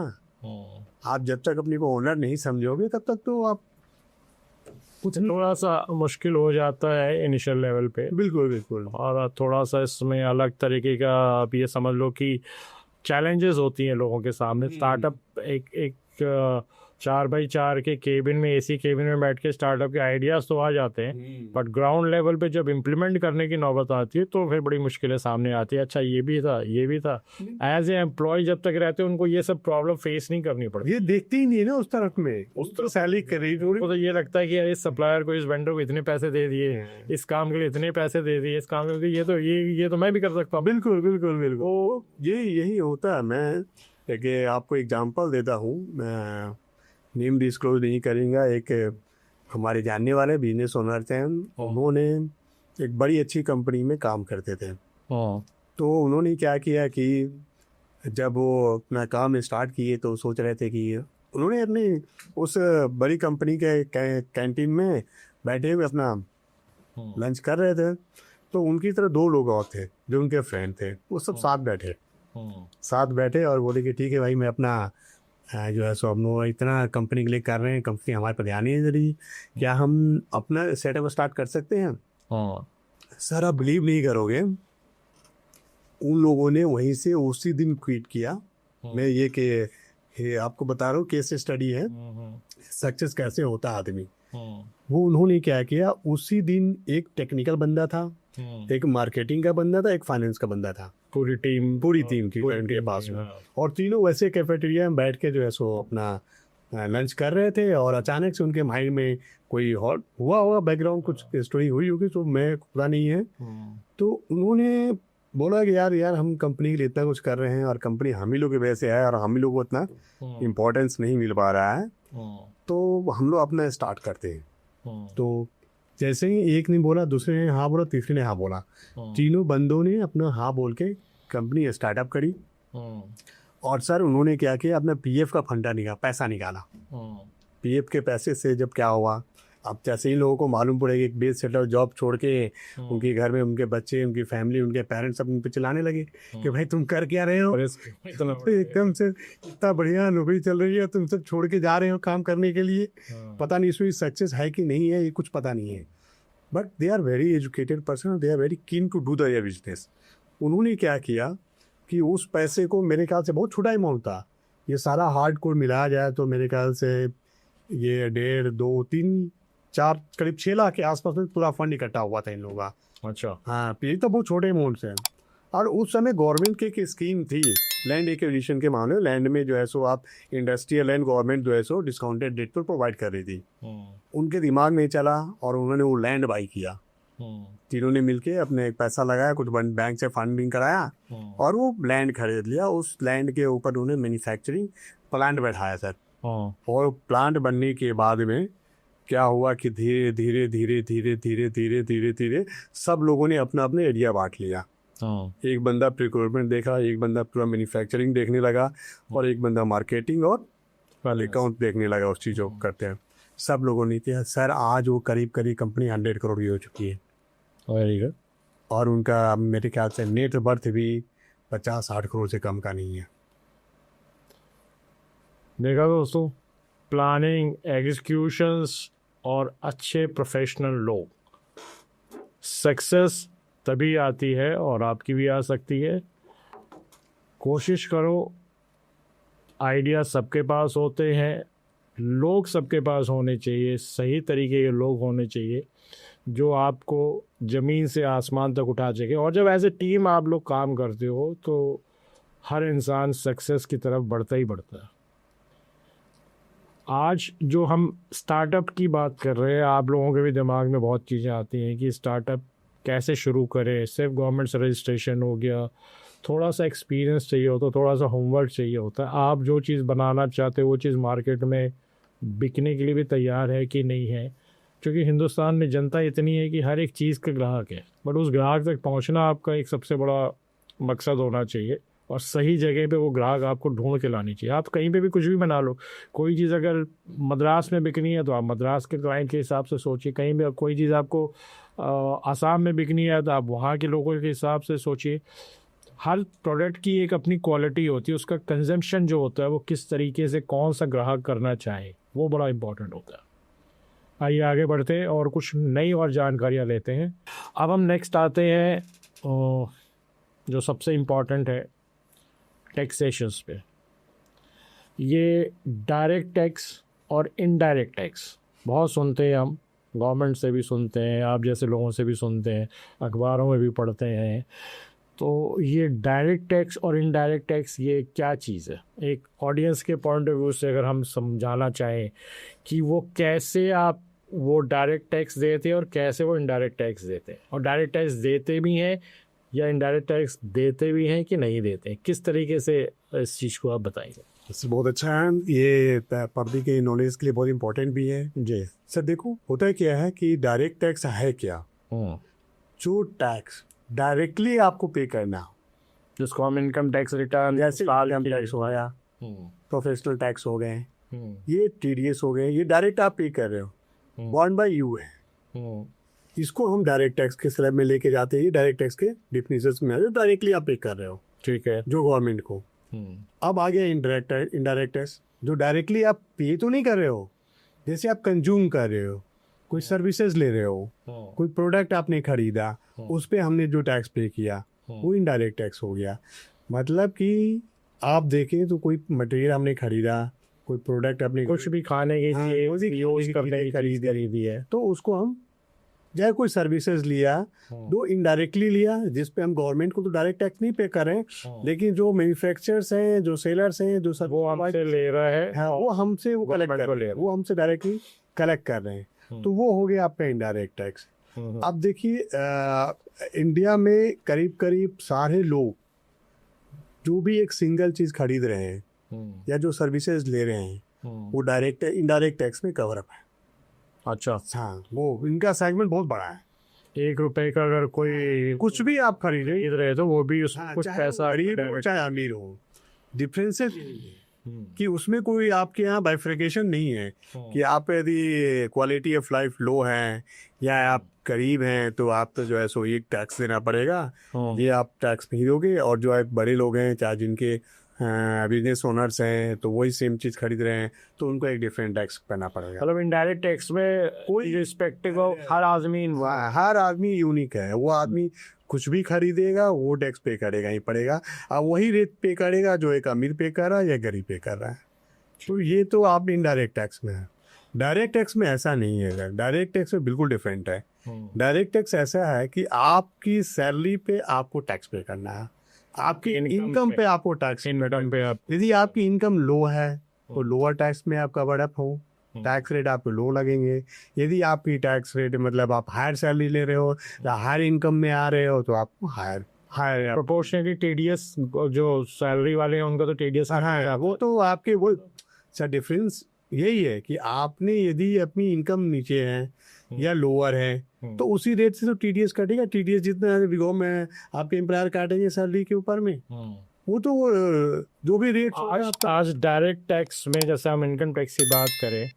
आप जब तक अपने को ओनर नहीं समझोगे तब तक तो आप कुछ थोड़ा सा मुश्किल हो जाता है इनिशियल लेवल पे। बिल्कुल बिल्कुल। और थोड़ा सा इसमें अलग तरीके का आप ये समझ लो कि चैलेंजेस होती हैं लोगों के सामने। स्टार्टअप एक 4x4 के केबिन में, एसी केबिन में बैठ के स्टार्टअप के आइडियाज तो आ जाते हैं, बट ग्राउंड लेवल पे जब इम्प्लीमेंट करने की नौबत आती है तो फिर बड़ी मुश्किलें सामने आती है। अच्छा ये भी था। एज ए एम्प्लॉय जब तक रहते हैं उनको ये सब प्रॉब्लम फेस नहीं करनी पड़ती। ये देखते ही नहीं है ना उस तरफ में, उस तरफ सैलरी करी तो ये लगता है कि इस सप्लायर को, इस वेंडर को इतने पैसे दे दिए, इस काम के लिए इतने पैसे दे दिए, इस काम के लिए ये तो मैं भी कर सकता हूँ। बिल्कुल बिल्कुल बिल्कुल। तो यही होता है। मैं आपको एग्जाम्पल देता हूँ, मैं नेम डिस्क्लोज नहीं करूँगा। एक हमारे जानने वाले बिजनेस ओनर थे, उन्होंने एक बड़ी अच्छी कंपनी में काम करते थे। तो उन्होंने क्या किया कि जब वो अपना काम स्टार्ट किए तो सोच रहे थे कि उन्होंने अपनी उस बड़ी कंपनी के कैंटीन में बैठे हुए अपना लंच कर रहे थे। तो उनकी तरह 2 लोग और थे जो उनके फ्रेंड थे, वो सब साथ बैठे और बोले कि ठीक है भाई, मैं अपना जो है सो हम लोग इतना कंपनी के लिए कर रहे हैं, कंपनी हमारे पर ध्यान नहीं दे रही, क्या हम अपना सेटअप स्टार्ट कर सकते हैं? सर आप बिलीव नहीं करोगे, उन लोगों ने वहीं से उसी दिन क्विट किया। मैं ये आपको बता रहा हूँ, केस स्टडी है, सक्सेस कैसे होता है आदमी। वो उन्होंने क्या किया, उसी दिन एक टेक्निकल बंदा था, एक मार्केटिंग का बंदा था, एक फाइनेंस का बंदा था, पूरी टीम की उनके पास में। और तीनों वैसे कैफेटेरिया में बैठ के जो है सो अपना लंच कर रहे थे और अचानक से उनके माइंड में कोई हॉट हुआ होगा, बैकग्राउंड कुछ स्टोरी हुई होगी, तो मैं पता नहीं है। तो उन्होंने बोला कि यार हम कंपनी के लिए इतना कुछ कर रहे हैं और कंपनी हम ही लोग की वजह से है और हम ही लोग को इतना इम्पोर्टेंस नहीं मिल पा रहा है, तो हम लोग अपना स्टार्ट करते हैं। तो जैसे ही एक ने बोला, दूसरे ने हाँ बोला, तीसरे ने हाँ बोला, तीनों बंदों ने अपना हाँ बोल के कंपनी स्टार्टअप करी। और सर उन्होंने क्या किया, अपना पीएफ का फंडा पैसा निकाला। पीएफ के पैसे से जब क्या हुआ, अब जैसे ही लोगों को मालूम पड़ेगा एक बेस सेटल जॉब छोड़ के उनके घर में उनके बच्चे, उनकी फैमिली, उनके पेरेंट्स सब उन पे चिल्लाने लगे कि भाई तुम कर क्या रहे हो, तो एकदम से इतना बढ़िया नौकरी चल रही है, तुम सब छोड़ के जा रहे हो काम करने के लिए। पता नहीं इसमें सक्सेस है कि नहीं है, ये कुछ पता नहीं है, but they are very educated person, they are very keen to do their business. उन्होंने क्या किया कि उस पैसे को, मेरे ख्याल से बहुत छोटा अमाउंट था, ये सारा हार्ड कोड मिलाया जाए तो मेरे ख्याल से ये 1.5, 2, 3, 4 करीब 6 लाख के आसपास में पूरा फंड इकट्ठा हुआ था इन लोगों का। अच्छा। हाँ, ये तो बहुत छोटे अमाउंट से। और उस समय गवर्नमेंट की एक स्कीम थी लैंड एक्विजिशन के मामले में, लैंड में जो है सो आप इंडस्ट्रियल लैंड गवर्नमेंट जो है सो डिस्काउंटेड रेट पर प्रोवाइड कर रही थी। उनके दिमाग में चला और उन्होंने वो लैंड बाई किया। तीनों ने मिलके अपने एक पैसा लगाया, कुछ बैंक से फंडिंग कराया और वो लैंड खरीद लिया। उस लैंड के ऊपर उन्होंने मैन्युफैक्चरिंग प्लांट बैठाया सर। और प्लांट बनने के बाद में क्या हुआ कि धीरे धीरे धीरे धीरे धीरे धीरे धीरे धीरे सब लोगों ने अपना अपना एरिया बांट लिया। एक बंदा प्रिक्योरमेंट देखा, एक बंदा पूरा मैन्युफैक्चरिंग देखने लगा और एक बंदा मार्केटिंग और अकाउंट देखने लगा। उस चीज़ों को करते हैं सब लोगों ने किया सर। आज वो करीब करीब कंपनी 100 करोड़ की हो चुकी है। Very good. और उनका मेरे ख्याल से नेट वर्थ भी 50-60 करोड़ से कम का नहीं है। देखा दोस्तों, प्लानिंग, एग्जीक्यूशंस और अच्छे प्रोफेशनल लोग, सक्सेस तभी आती है और आपकी भी आ सकती है। कोशिश करो, आइडिया सबके पास होते हैं, लोग सबके पास होने चाहिए, सही तरीके के लोग होने चाहिए जो आपको ज़मीन से आसमान तक उठा सके। और जब एज ए टीम आप लोग काम करते हो तो हर इंसान सक्सेस की तरफ बढ़ता ही बढ़ता है। आज जो हम स्टार्टअप की बात कर रहे हैं, आप लोगों के भी दिमाग में बहुत चीज़ें आती हैं कि स्टार्टअप कैसे शुरू करें। सिर्फ गवर्नमेंट से रजिस्ट्रेशन हो गया, थोड़ा सा एक्सपीरियंस चाहिए होता है, थोड़ा सा होमवर्क चाहिए होता है। आप जो चीज़ बनाना चाहते हो वो चीज़ मार्केट में बिकने के लिए भी तैयार है कि नहीं है, क्योंकि हिंदुस्तान में जनता इतनी है कि हर एक चीज़ का ग्राहक है। बट उस ग्राहक तक पहुंचना आपका एक सबसे बड़ा मकसद होना चाहिए और सही जगह पे वो ग्राहक आपको ढूंढ के लानी चाहिए। आप कहीं पे भी कुछ भी बना लो, कोई चीज़ अगर मद्रास में बिकनी है तो आप मद्रास के क्लाइंट के हिसाब से सोचिए, कहीं भी कोई चीज़ आपको आसाम में बिकनी है तो आप वहाँ के लोगों के हिसाब से सोचिए। हर प्रोडक्ट की एक अपनी क्वालिटी होती है, उसका कंजम्पशन जो होता है वो किस तरीके से कौन सा ग्राहक करना चाहे वो बड़ा इम्पोर्टेंट होता है। आइए आगे बढ़ते हैं और कुछ नई और जानकारियाँ लेते हैं। अब हम नेक्स्ट आते हैं जो सबसे इम्पोर्टेंट है, टैक्सेशंस पे। ये डायरेक्ट टैक्स और इनडायरेक्ट टैक्स बहुत सुनते हैं हम, गवर्नमेंट से भी सुनते हैं, आप जैसे लोगों से भी सुनते हैं, अखबारों में भी पढ़ते हैं। तो ये डायरेक्ट टैक्स और इनडायरेक्ट टैक्स ये क्या चीज़ है? एक ऑडियंस के पॉइंट ऑफ व्यू से अगर हम समझाना चाहें कि वो कैसे आप वो डायरेक्ट टैक्स देते हैं और कैसे वो इनडायरेक्ट टैक्स देते हैं, और डायरेक्ट टैक्स देते भी हैं या इनडायरेक्ट टैक्स देते भी हैं कि नहीं देते हैं, किस तरीके से इस चीज़ को आप बताएंगे? बहुत अच्छा है, ये पब्लिक के नॉलेज के लिए बहुत इंपॉर्टेंट भी है जी सर। देखो होता क्या है कि डायरेक्ट टैक्स है क्या, जो टैक्स डायरेक्टली आपको पे करना, जिसको हम इनकम टैक्स रिटर्न, जैसे इनकम टैक्स हो गया, प्रोफेशनल टैक्स हो गए, ये टीडीएस हो गए, ये डायरेक्ट आप पे कर रहे हो, बॉन्ड बाय यू है। इसको हम डायरेक्ट टैक्स के स्लैब में लेके जाते हैं, डायरेक्ट टैक्स के डिफिनेशन में डायरेक्टली आप पे कर रहे हो, ठीक है, जो गवर्नमेंट को। अब आ गया इनडायरेक्ट टैक्स, जो डायरेक्टली आप पे तो नहीं कर रहे हो, जैसे आप कंज्यूम कर रहे हो, कोई सर्विसेज ले रहे हो, कोई प्रोडक्ट आपने खरीदा, उस पर हमने जो टैक्स पे किया वो इनडायरेक्ट टैक्स हो गया। मतलब कि आप देखें तो कोई मटेरियल हमने खरीदा, कोई प्रोडक्ट अपने कुछ भी खाने के लिए यूज करने की खरीदी है, तो उसको हम चाहे कोई सर्विसेज लिया, जो इनडायरेक्टली लिया, जिस पे हम गवर्नमेंट को तो डायरेक्ट टैक्स नहीं पे कर रहे हैं, लेकिन जो मैन्युफैक्चरर्स हैं, जो सेलर्स हैं, जो सब वो हमसे ले रहा है, हाँ, वो हमसे वो कलेक्ट कर रहे हैं, वो हमसे डायरेक्टली कलेक्ट कर रहे हैं, तो वो हो गया आपका इनडायरेक्ट टैक्स। अब देखिए इंडिया में करीब करीब सारे लोग जो भी एक सिंगल चीज खरीद रहे हैं या जो सर्विसेज ले रहे हैं, वो डायरेक्ट इनडायरेक्ट टैक्स में कवर अप है। अच्छा, हाँ, वो इनका सेगमेंट बहुत बड़ा है। 1 रुपए का अगर कोई कुछ भी आप खरीदे खरीद रहे तो वो भी उसमें कुछ पैसा गरीब हो चाहे अमीर हो, डिफरेंसेस कि उसमें कोई आपके यहाँ बाइफर्केशन नहीं है कि आप यदि क्वालिटी ऑफ लाइफ लो है या आप गरीब हैं तो आप तो जो है सो एक टैक्स देना पड़ेगा, ये आप टैक्स नहीं दोगे, और जो है बड़े लोग हैं चाहे जिनके बिजनेस ओनर्स हैं तो वही सेम चीज़ खरीद रहे हैं तो उनको एक डिफरेंट टैक्स करना पड़ेगा। मतलब इनडायरेक्ट टैक्स में कोई रिस्पेक्टिव ऑफ हर आदमी यूनिक है, वो आदमी कुछ भी खरीदेगा वो टैक्स पे करेगा ही पड़ेगा, अब वही रेट पे करेगा जो एक अमीर पे कर रहा है या गरीब पे कर रहा है। तो ये तो आप इनडायरेक्ट टैक्स में है। डायरेक्ट टैक्स में ऐसा नहीं है, डायरेक्ट टैक्स में बिल्कुल डिफरेंट है। डायरेक्ट टैक्स ऐसा है कि आपकी सैलरी पे आपको टैक्स पे करना है, आपकी इनकम पे आपको टैक्स, इनकम पे आप यदि आपकी इनकम लो है तो लोअर टैक्स में आप कवर्ड अप हो, टैक्स रेट आपको लो लगेंगे। यदि आपकी टैक्स रेट मतलब आप हायर सैलरी ले रहे हो या हायर इनकम में आ रहे हो तो आपको हायर प्रोपोर्शनली टीडीएस, जो सैलरी वाले हैं उनका तो टीडीएस हाँ, वो तो आपके वो सर डिफरेंस यही है कि आपने यदि अपनी इनकम नीचे है या लोअर है तो उसी रेट से तो टीडीएस कटेगा। टीडीएस जितना विगो में आपके एम्प्लॉयर काटेंगे सैलरी के ऊपर में, वो तो जो भी रेट आज डायरेक्ट टैक्स में, जैसे हम इनकम टैक्स की बात करें,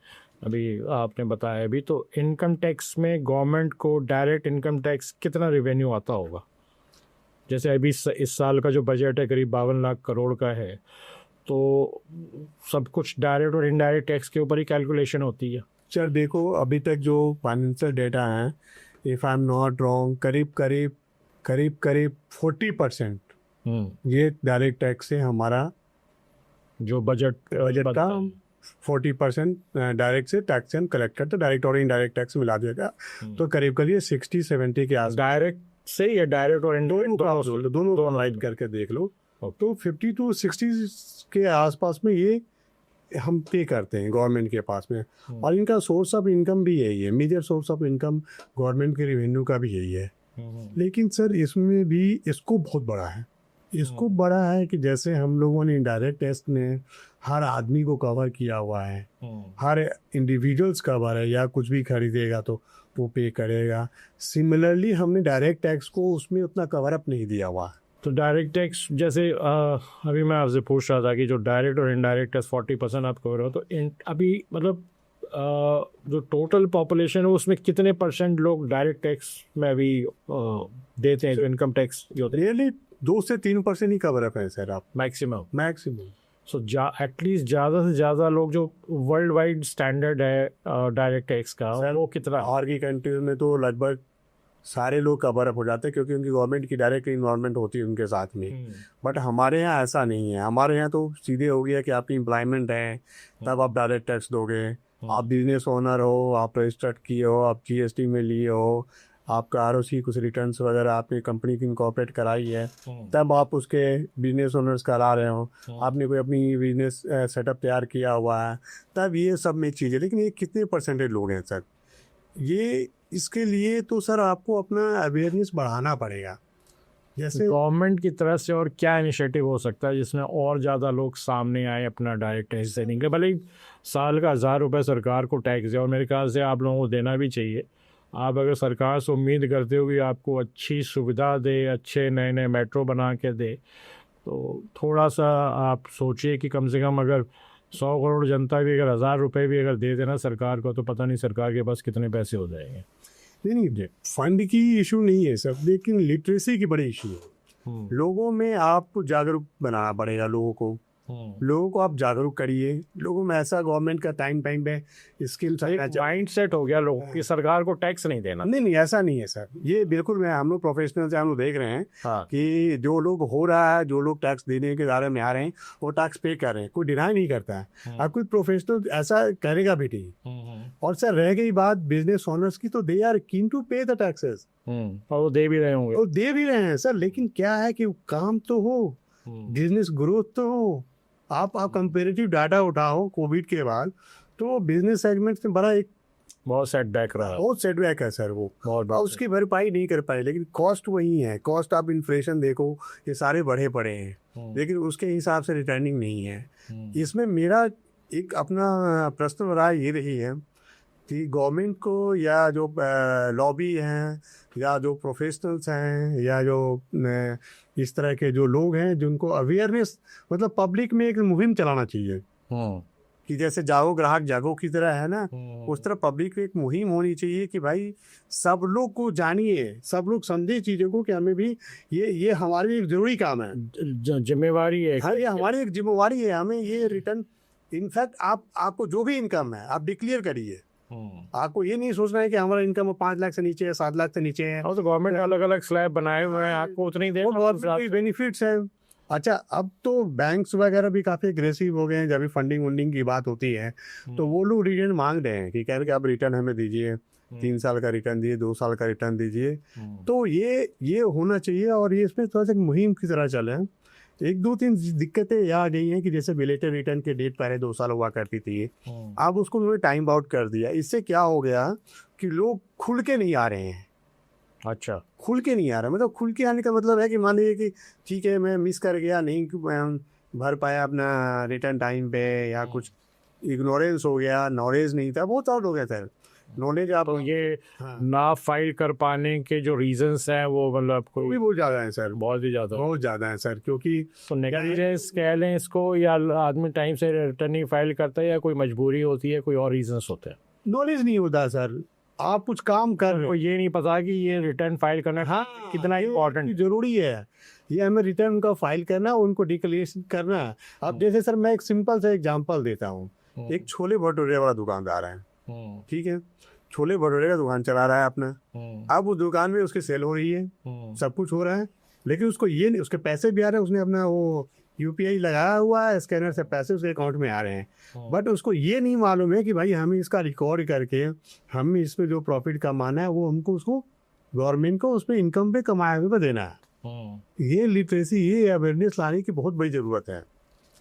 अभी आपने बताया अभी, तो इनकम टैक्स में गवर्नमेंट को डायरेक्ट इनकम टैक्स कितना रेवेन्यू आता होगा? जैसे अभी इस साल का जो बजट है करीब 52 लाख करोड़ का है, तो सब कुछ डायरेक्ट और इनडायरेक्ट टैक्स के ऊपर ही कैलकुलेशन होती है। सर देखो अभी तक जो फाइनेंशियल डेटा है, if I am not wrong, करीब 40% ये डायरेक्ट टैक्स से हमारा जो बजट का 40% डायरेक्ट से टैक्स हम कलेक्ट करते, डायरेक्ट और इनडायरेक्ट टैक्स मिला देगा तो करीब करीब 60-70 के आस डायरेक्ट से या डायरेक्ट और दोनों लाइट करके देख लो, तो 50 to 60 के आसपास में ये हम पे करते हैं गवर्नमेंट के पास में। और इनका सोर्स ऑफ इनकम भी यही है, major source of income government के रेवेन्यू का भी यही है। लेकिन सर इसमें भी इसको बहुत बड़ा है, इसको बड़ा है कि जैसे हम लोगों ने इनडायरेक्ट टैक्स में हर आदमी को कवर किया हुआ है, हर इंडिविजुअल्स कवर है, या कुछ भी खरीदेगा तो वो पे करेगा। सिमिलरली हमने डायरेक्ट टैक्स को उसमें उतना कवर अप नहीं दिया हुआ। तो डायरेक्ट टैक्स जैसे अभी मैं आपसे पूछ रहा था कि जो डायरेक्ट और इनडायरेक्ट टैक्स 40% आप कवर हो, तो अभी मतलब जो टोटल पॉपुलेशन है उसमें कितने % लोग डायरेक्ट टैक्स में अभी देते हैं, जो इनकम टैक्स होते हैं? रियली 2 से 3% ही कवर अप है सर, आप मैक्सिमम। सो एटलीस्ट ज़्यादा से ज़्यादा लोग, जो वर्ल्ड वाइड स्टैंडर्ड है डायरेक्ट टैक्स का, वो कितना? और की कंट्रीज में तो लगभग सारे लोग कवर अप हो जाते हैं क्योंकि उनकी गवर्नमेंट की डायरेक्ट इन्वॉल्वमेंट होती है उनके साथ में। बट हमारे यहाँ ऐसा नहीं है, हमारे यहाँ तो सीधे हो गया कि आपकी एम्प्लॉयमेंट है तब आप डायरेक्ट टैक्स दोगे, आप बिजनेस ओनर हो, आप रजिस्टर्ड किए हो, आप जीएसटी में लिए हो, आपका आरओसी कुछ रिटर्न्स वगैरह आपने कंपनी की इनकॉर्पोरेट कराई है, तब आप उसके बिजनेस ओनर्स करा रहे हो, आपने कोई अपनी बिजनेस सेटअप तैयार किया हुआ है, तब ये सब में चीज़ें। लेकिन ये कितने % लोग हैं सर? ये इसके लिए तो सर आपको अपना अवेयरनेस बढ़ाना पड़ेगा। जैसे गवर्नमेंट की तरफ से और क्या इनिशिएटिव हो सकता है जिसमें और ज़्यादा लोग सामने आए अपना डायरेक्ट टैक्स देने के? भले ही साल का 1000 रुपये सरकार को टैक्स है, और मेरे ख्याल से आप लोगों को देना भी चाहिए। आप अगर सरकार से उम्मीद करते हो कि आपको अच्छी सुविधा दे, अच्छे नए नए मेट्रो बना के दे, तो थोड़ा सा आप सोचिए कि कम से कम अगर 100 करोड़ जनता भी अगर 1000 रुपये भी अगर दे देना सरकार को, तो पता नहीं सरकार के पास कितने पैसे हो जाएंगे। नहीं, फंड की इशू नहीं है सब, लेकिन लिटरेसी की बड़ी इशू है। लोगों में आपको जागरूक बनाना पड़ेगा, लोगों को लोगों को आप जागरूक करिए, लोगों में ऐसा गवर्नमेंट का टाइम टाइम पे स्किल माइंड सेट हो गया लोगों की, सरकार को टैक्स नहीं देना। नहीं ऐसा नहीं है सर, ये बिल्कुल मैं हम लोग प्रोफेशनल से हम लोग देख रहे हैं हाँ। कि जो लोग हो रहा है, जो लोग टैक्स देने के दायरे में आ रहे हैं वो टैक्स पे कर रहे हैं, कोई डिनाई नहीं करता है। अब कोई प्रोफेशनल ऐसा करेगा भी नहीं। और सर रह गई बात बिजनेस ओनर्स की, तो दे आर कीन टू पे द टैक्सेस, और वो दे भी रहे होंगे, वो दे भी रहे हैं सर, लेकिन क्या है कि काम तो हो, बिजनेस ग्रोथ तो हो। आप कंपेरेटिव डाटा उठाओ कोविड के बाद, तो बिजनेस सेगमेंट में बड़ा एक बहुत सेटबैक रहा, बहुत सेटबैक है सर, वो बहुत उसकी भरपाई नहीं कर पाए। लेकिन कॉस्ट वही है, कॉस्ट आप इन्फ्लेशन देखो, ये सारे बढ़े पड़े हैं, लेकिन उसके हिसाब से रिटर्निंग नहीं है। इसमें मेरा एक अपना पर्सनल राय ये रही है कि गवर्नमेंट को, या जो लॉबी हैं, या जो प्रोफेशनल्स हैं, या जो इस तरह के जो लोग हैं जिनको अवेयरनेस, मतलब पब्लिक में एक मुहिम चलाना चाहिए कि जैसे जागो ग्राहक जागो की तरह है ना, उस तरह पब्लिक में एक मुहिम होनी चाहिए कि भाई सब लोग को जानिए, सब लोग समझे चीज़ों को कि हमें भी ये हमारी एक जरूरी काम है, जिम्मेवारी है। हाँ, ये हमारी एक जिम्मेवारी है, हमें ये रिटर्न। इनफैक्ट आपको जो भी इनकम है आप डिक्लेयर करिए। आपको ये नहीं सोचना है कि हमारा इनकम 5 लाख से नीचे है, 7 लाख से नीचे है। और तो गवर्नमेंट अलग अलग स्लैब बनाए हुए हैं, आपको उतनी देर बेनिफिट्स है। अच्छा, अब तो बैंक्स वगैरह भी काफ़ी एग्रेसिव हो गए हैं, जब भी फंडिंग वंडिंग की बात होती है तो वो लोग रिटर्न मांग रहे हैं कि कह रहे कि आप रिटर्न हमें दीजिए, 3 साल का रिटर्न दीजिए, 2 साल का रिटर्न दीजिए। तो ये होना चाहिए, और ये इसमें थोड़ा सा मुहिम की तरह चले हैं। 1-2-3 दिक्कतें आ गई हैं कि जैसे बिलेटेड रिटर्न की डेट पहले 2 साल हुआ करती थी, अब उसको उन्होंने टाइम आउट कर दिया। इससे क्या हो गया कि लोग खुल के नहीं आ रहे हैं। अच्छा, खुल के नहीं आ रहा, मतलब खुल के आने का मतलब है कि मान लीजिए कि ठीक है मैं मिस कर गया, नहीं भर पाया अपना रिटर्न टाइम पे, या कुछ इग्नोरेंस हो गया, नॉलेज नहीं था, बहुत आउट हो गया सर नॉलेज। आप तो ये ना फाइल कर पाने के जो रीजंस हैं वो मतलब वो भी बहुत ज़्यादा है सर, बहुत ज़्यादा है सर, क्योंकि तो नेग्लिजेंस कह लें इसको, या आदमी टाइम से रिटर्न नहीं फाइल करता है, या कोई मजबूरी होती है, कोई और रीजंस होते हैं। नॉलेज नहीं होता सर, आप कुछ काम कर रहे हो, ये नहीं पता कि ये रिटर्न फाइल करना कितना इम्पोर्टेंट जरूरी है, ये हमें रिटर्न का फाइल करना, उनको डिक्लेरेशन करना। अब जैसे सर मैं एक सिंपल सा एग्जांपल देता हूँ। एक छोले भटूरे वाला दुकानदार है, ठीक है, छोले भटूरे का दुकान चला रहा है अपना। अब उस दुकान में उसकी सेल हो रही है, सब कुछ हो रहा है, लेकिन उसको ये नहीं, उसके पैसे भी आ रहे हैं, उसने अपना वो यूपीआई लगाया हुआ है, स्कैनर से पैसे उसके अकाउंट में आ रहे हैं। बट उसको ये नहीं मालूम है कि भाई हमें इसका रिकॉर्ड करके हमें इसमें जो प्रॉफिट कमाना है वो हमको उसको गवर्नमेंट को उसमें इनकम पे कमाया हुआ देना है। ये लिटरेसी, ये अवेयरनेस लाने की बहुत बड़ी ज़रूरत है।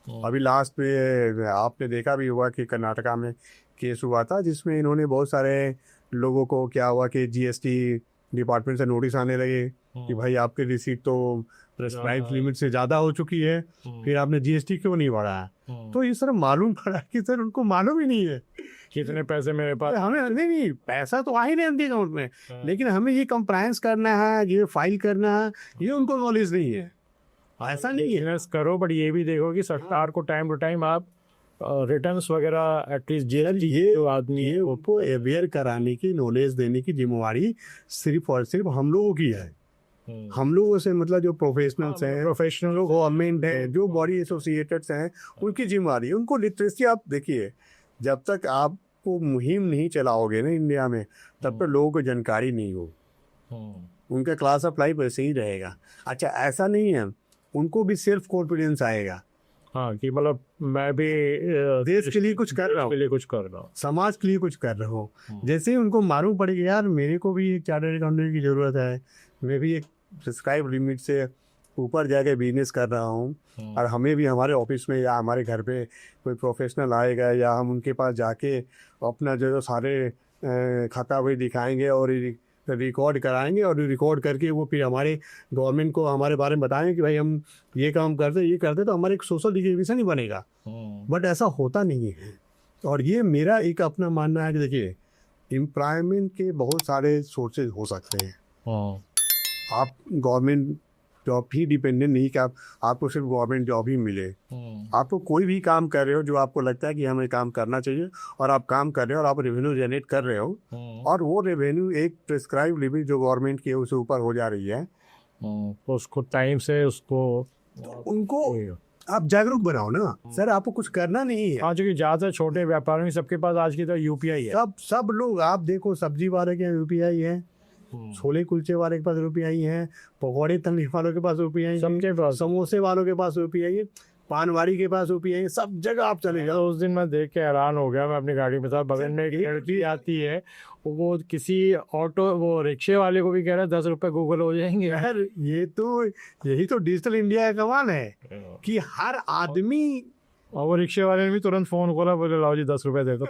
अभी लास्ट पे आपने देखा भी हुआ कि कर्नाटका में केस हुआ था, जिसमें इन्होंने बहुत सारे लोगों को, क्या हुआ कि जीएसटी डिपार्टमेंट से नोटिस आने लगे कि भाई आपकी रिसीट तो प्रेस्क्राइब लिमिट से ज़्यादा हो चुकी है, फिर आपने जीएसटी क्यों नहीं बढ़ाया। तो इस तरह मालूम पड़ा कि सर उनको मालूम ही नहीं है कितने पैसे मेरे पास, हमें नहीं पैसा तो आ ही नहीं उनके अकाउंट में, लेकिन हमें ये कंप्लायंस करना है, ये फाइल करना है, ये उनको नॉलेज नहीं है। ऐसा नहीं है करो, बट ये भी देखो कि सरकार को टाइम टू टाइम आप रिटर्न्स वगैरह एटलीस्ट ये आदमी ये उनको अवेयर कराने की, नॉलेज देने की जिम्मेवारी सिर्फ और सिर्फ हम लोगों की है। हम लोगों से मतलब जो प्रोफेशनल्स हैं, गवर्नमेंट है, जो बॉडी एसोसिएटेड्स हैं, उनकी जिम्मेवारी है। उनको लिटरेसी, आप देखिए जब तक आपको मुहिम नहीं चलाओगे ना इंडिया में, तब तक लोगों को जानकारी नहीं हो, उनका क्लास ऑफ लाइफ वैसे ही रहेगा। अच्छा, ऐसा नहीं है, उनको भी सेल्फ कॉन्फिडेंस आएगा, हाँ, कि मतलब मैं भी देश के लिए कुछ कर रहा हूँ, समाज के लिए कुछ कर रहा हूँ। जैसे ही उनको मालूम पड़ेगा यार मेरे को भी एक चार्टर्ड अकाउंटेंट की ज़रूरत है, मैं भी एक प्रिस्क्राइब लिमिट से ऊपर जाके बिजनेस कर रहा हूँ, और हमें भी हमारे ऑफिस में या हमारे घर पे कोई प्रोफेशनल आएगा, या हम उनके पास जाके अपना जो सारे खाता वही दिखाएंगे और रिकॉर्ड कराएंगे, और रिकॉर्ड करके वो फिर हमारे गवर्नमेंट को हमारे बारे में बताएंगे कि भाई हम ये काम करते, तो हमारे एक सोशल डिक्लेरेशन ही बनेगा। बट ऐसा होता नहीं है, और ये मेरा एक अपना मानना है कि देखिए एम्प्लॉयमेंट के बहुत सारे सोर्सेज हो सकते हैं। आप गवर्नमेंट जॉब ही डिपेंडेंट नहीं कि आपको सिर्फ गवर्नमेंट जॉब ही मिले। आपको कोई भी काम कर रहे हो जो आपको लगता है कि हमें काम करना चाहिए, और आप काम कर रहे हो और आप रेवेन्यू जनरेट कर रहे हो, और वो रेवेन्यू एक प्रिस्क्राइब लिमिट जो गवर्नमेंट की है उससे ऊपर हो जा रही है, तो उसको टाइम से उसको उनको आप जागरूक बनाओ ना सर, आपको कुछ करना नहीं है। आज की ज़्यादातर छोटे व्यापारियों सबके पास आज की तो यूपीआई है। सब लोग आप देखो, सब्जी वाले के यूपीआई है, छोले कुलचे वाले के पास यूपीआई है, पकौड़े तलने वालों के पास यूपीआई है, सबके पास, समोसे वालों के पास यूपीआई है, पानवाड़ी के पास यूपीआई है, सब जगह आप चले जाओ। तो उस दिन मैं देख के हैरान हो गया। मैं अपनी गाड़ी में था, बगल में एक लड़की आती है, वो किसी ऑटो वो रिक्शे वाले को भी कह रहा है 10 रुपए गूगल हो जाएंगे। यार यही तो डिजिटल इंडिया का कमाल है कि हर आदमी, और वो रिक्शे वाले ने भी तुरंत फोन खोला, बोले लाओ जी 10 रुपए दे दो।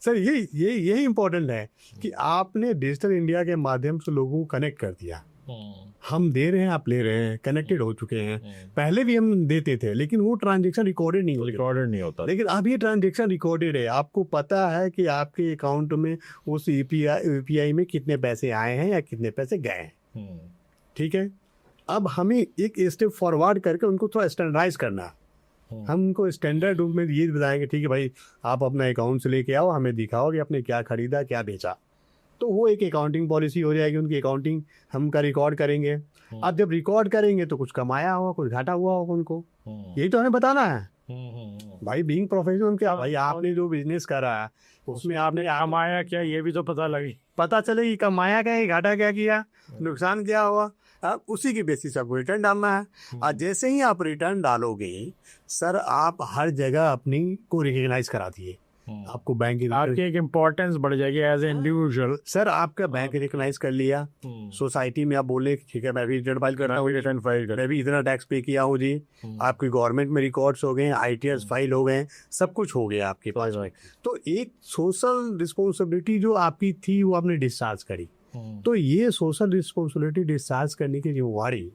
सर यही इम्पोर्टेंट है कि आपने डिजिटल इंडिया के माध्यम से लोगों को कनेक्ट कर दिया। हम दे रहे हैं, आप ले रहे हैं, कनेक्टेड हो चुके हैं। पहले भी हम देते थे लेकिन वो ट्रांजेक्शन रिकॉर्डेड नहीं होता, लेकिन अब ये ट्रांजेक्शन रिकॉर्डेड है। आपको पता है कि आपके अकाउंट में उस यूपीआई में कितने पैसे आए हैं या कितने पैसे गए हैं। ठीक है, अब हमें एक स्टेप फॉरवर्ड करके उनको थोड़ा स्टैंडर्डाइज करना। हम उनको स्टैंडर्ड रूप में ये बताएंगे, ठीक है भाई, आप अपना अकाउंट से लेके आओ, हमें दिखाओ कि आपने क्या खरीदा क्या बेचा। तो वो एक अकाउंटिंग पॉलिसी हो जाएगी, उनकी अकाउंटिंग हम का रिकॉर्ड करेंगे। अब जब रिकॉर्ड करेंगे तो कुछ कमाया होगा, कुछ घाटा हुआ होगा उनको, यही तो हमें बताना है। भाई बीइंग प्रोफेशनल क्या, भाई आपने जो बिजनेस करा है उसमें आपने कमाया क्या, ये भी तो पता चले कि कमाया क्या, घाटा क्या किया, नुकसान क्या हुआ। अब उसी की बेसिस आपको रिटर्न डालना है। और जैसे ही आप रिटर्न डालोगे सर, आप हर जगह अपनी को रिकॉग्नाइज करा दिए। आपको बैंक आपकी एक इम्पोर्टेंस बढ़ जाएगी एज ए इंडिविजुअल। सर आपका बैंक रिकॉग्नाइज कर लिया, सोसाइटी में आप बोले ठीक है मैं भी रिटर्न फाइल करता हूँ, मैं भी इतना टैक्स पे किया हूँ जी। आपकी गवर्नमेंट में रिकॉर्ड्स हो गए, ITS फाइल हो गए, सब कुछ हो गया आपके पास। तो एक सोशल रिस्पॉन्सिबिलिटी जो आपकी थी वो आपने डिस्चार्ज करी। तो ये सोशल रिस्पॉन्सिबिलिटी डिस्चार्ज करने की जिम्मेवारी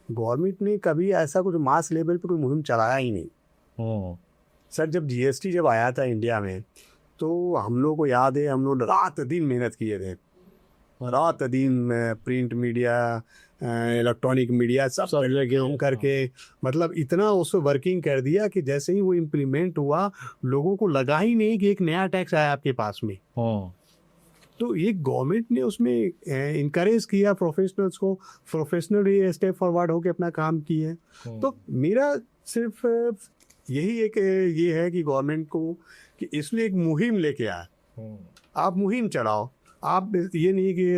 गवर्नमेंट ने कभी ऐसा कुछ मास लेवल पे कोई मुहिम चलाया ही नहीं। सर जब GST जब आया था इंडिया में, तो हम लोग को याद है, हम लोग रात दिन मेहनत किए थे, रात दिन प्रिंट मीडिया, इलेक्ट्रॉनिक मीडिया सब जगह करके, मतलब इतना उसको वर्किंग कर दिया कि जैसे ही वो इम्प्लीमेंट हुआ लोगों को लगा ही नहीं कि एक नया टैक्स आया आपके पास में। तो ये गवर्नमेंट ने उसमें इनकरेज किया प्रोफेशनल्स को, प्रोफेशनली स्टेप फॉरवर्ड होकर अपना काम किए। तो मेरा सिर्फ यही एक ये है कि गवर्नमेंट को कि इसलिए एक मुहिम लेके आए। आप मुहिम चलाओ, आप ये नहीं कि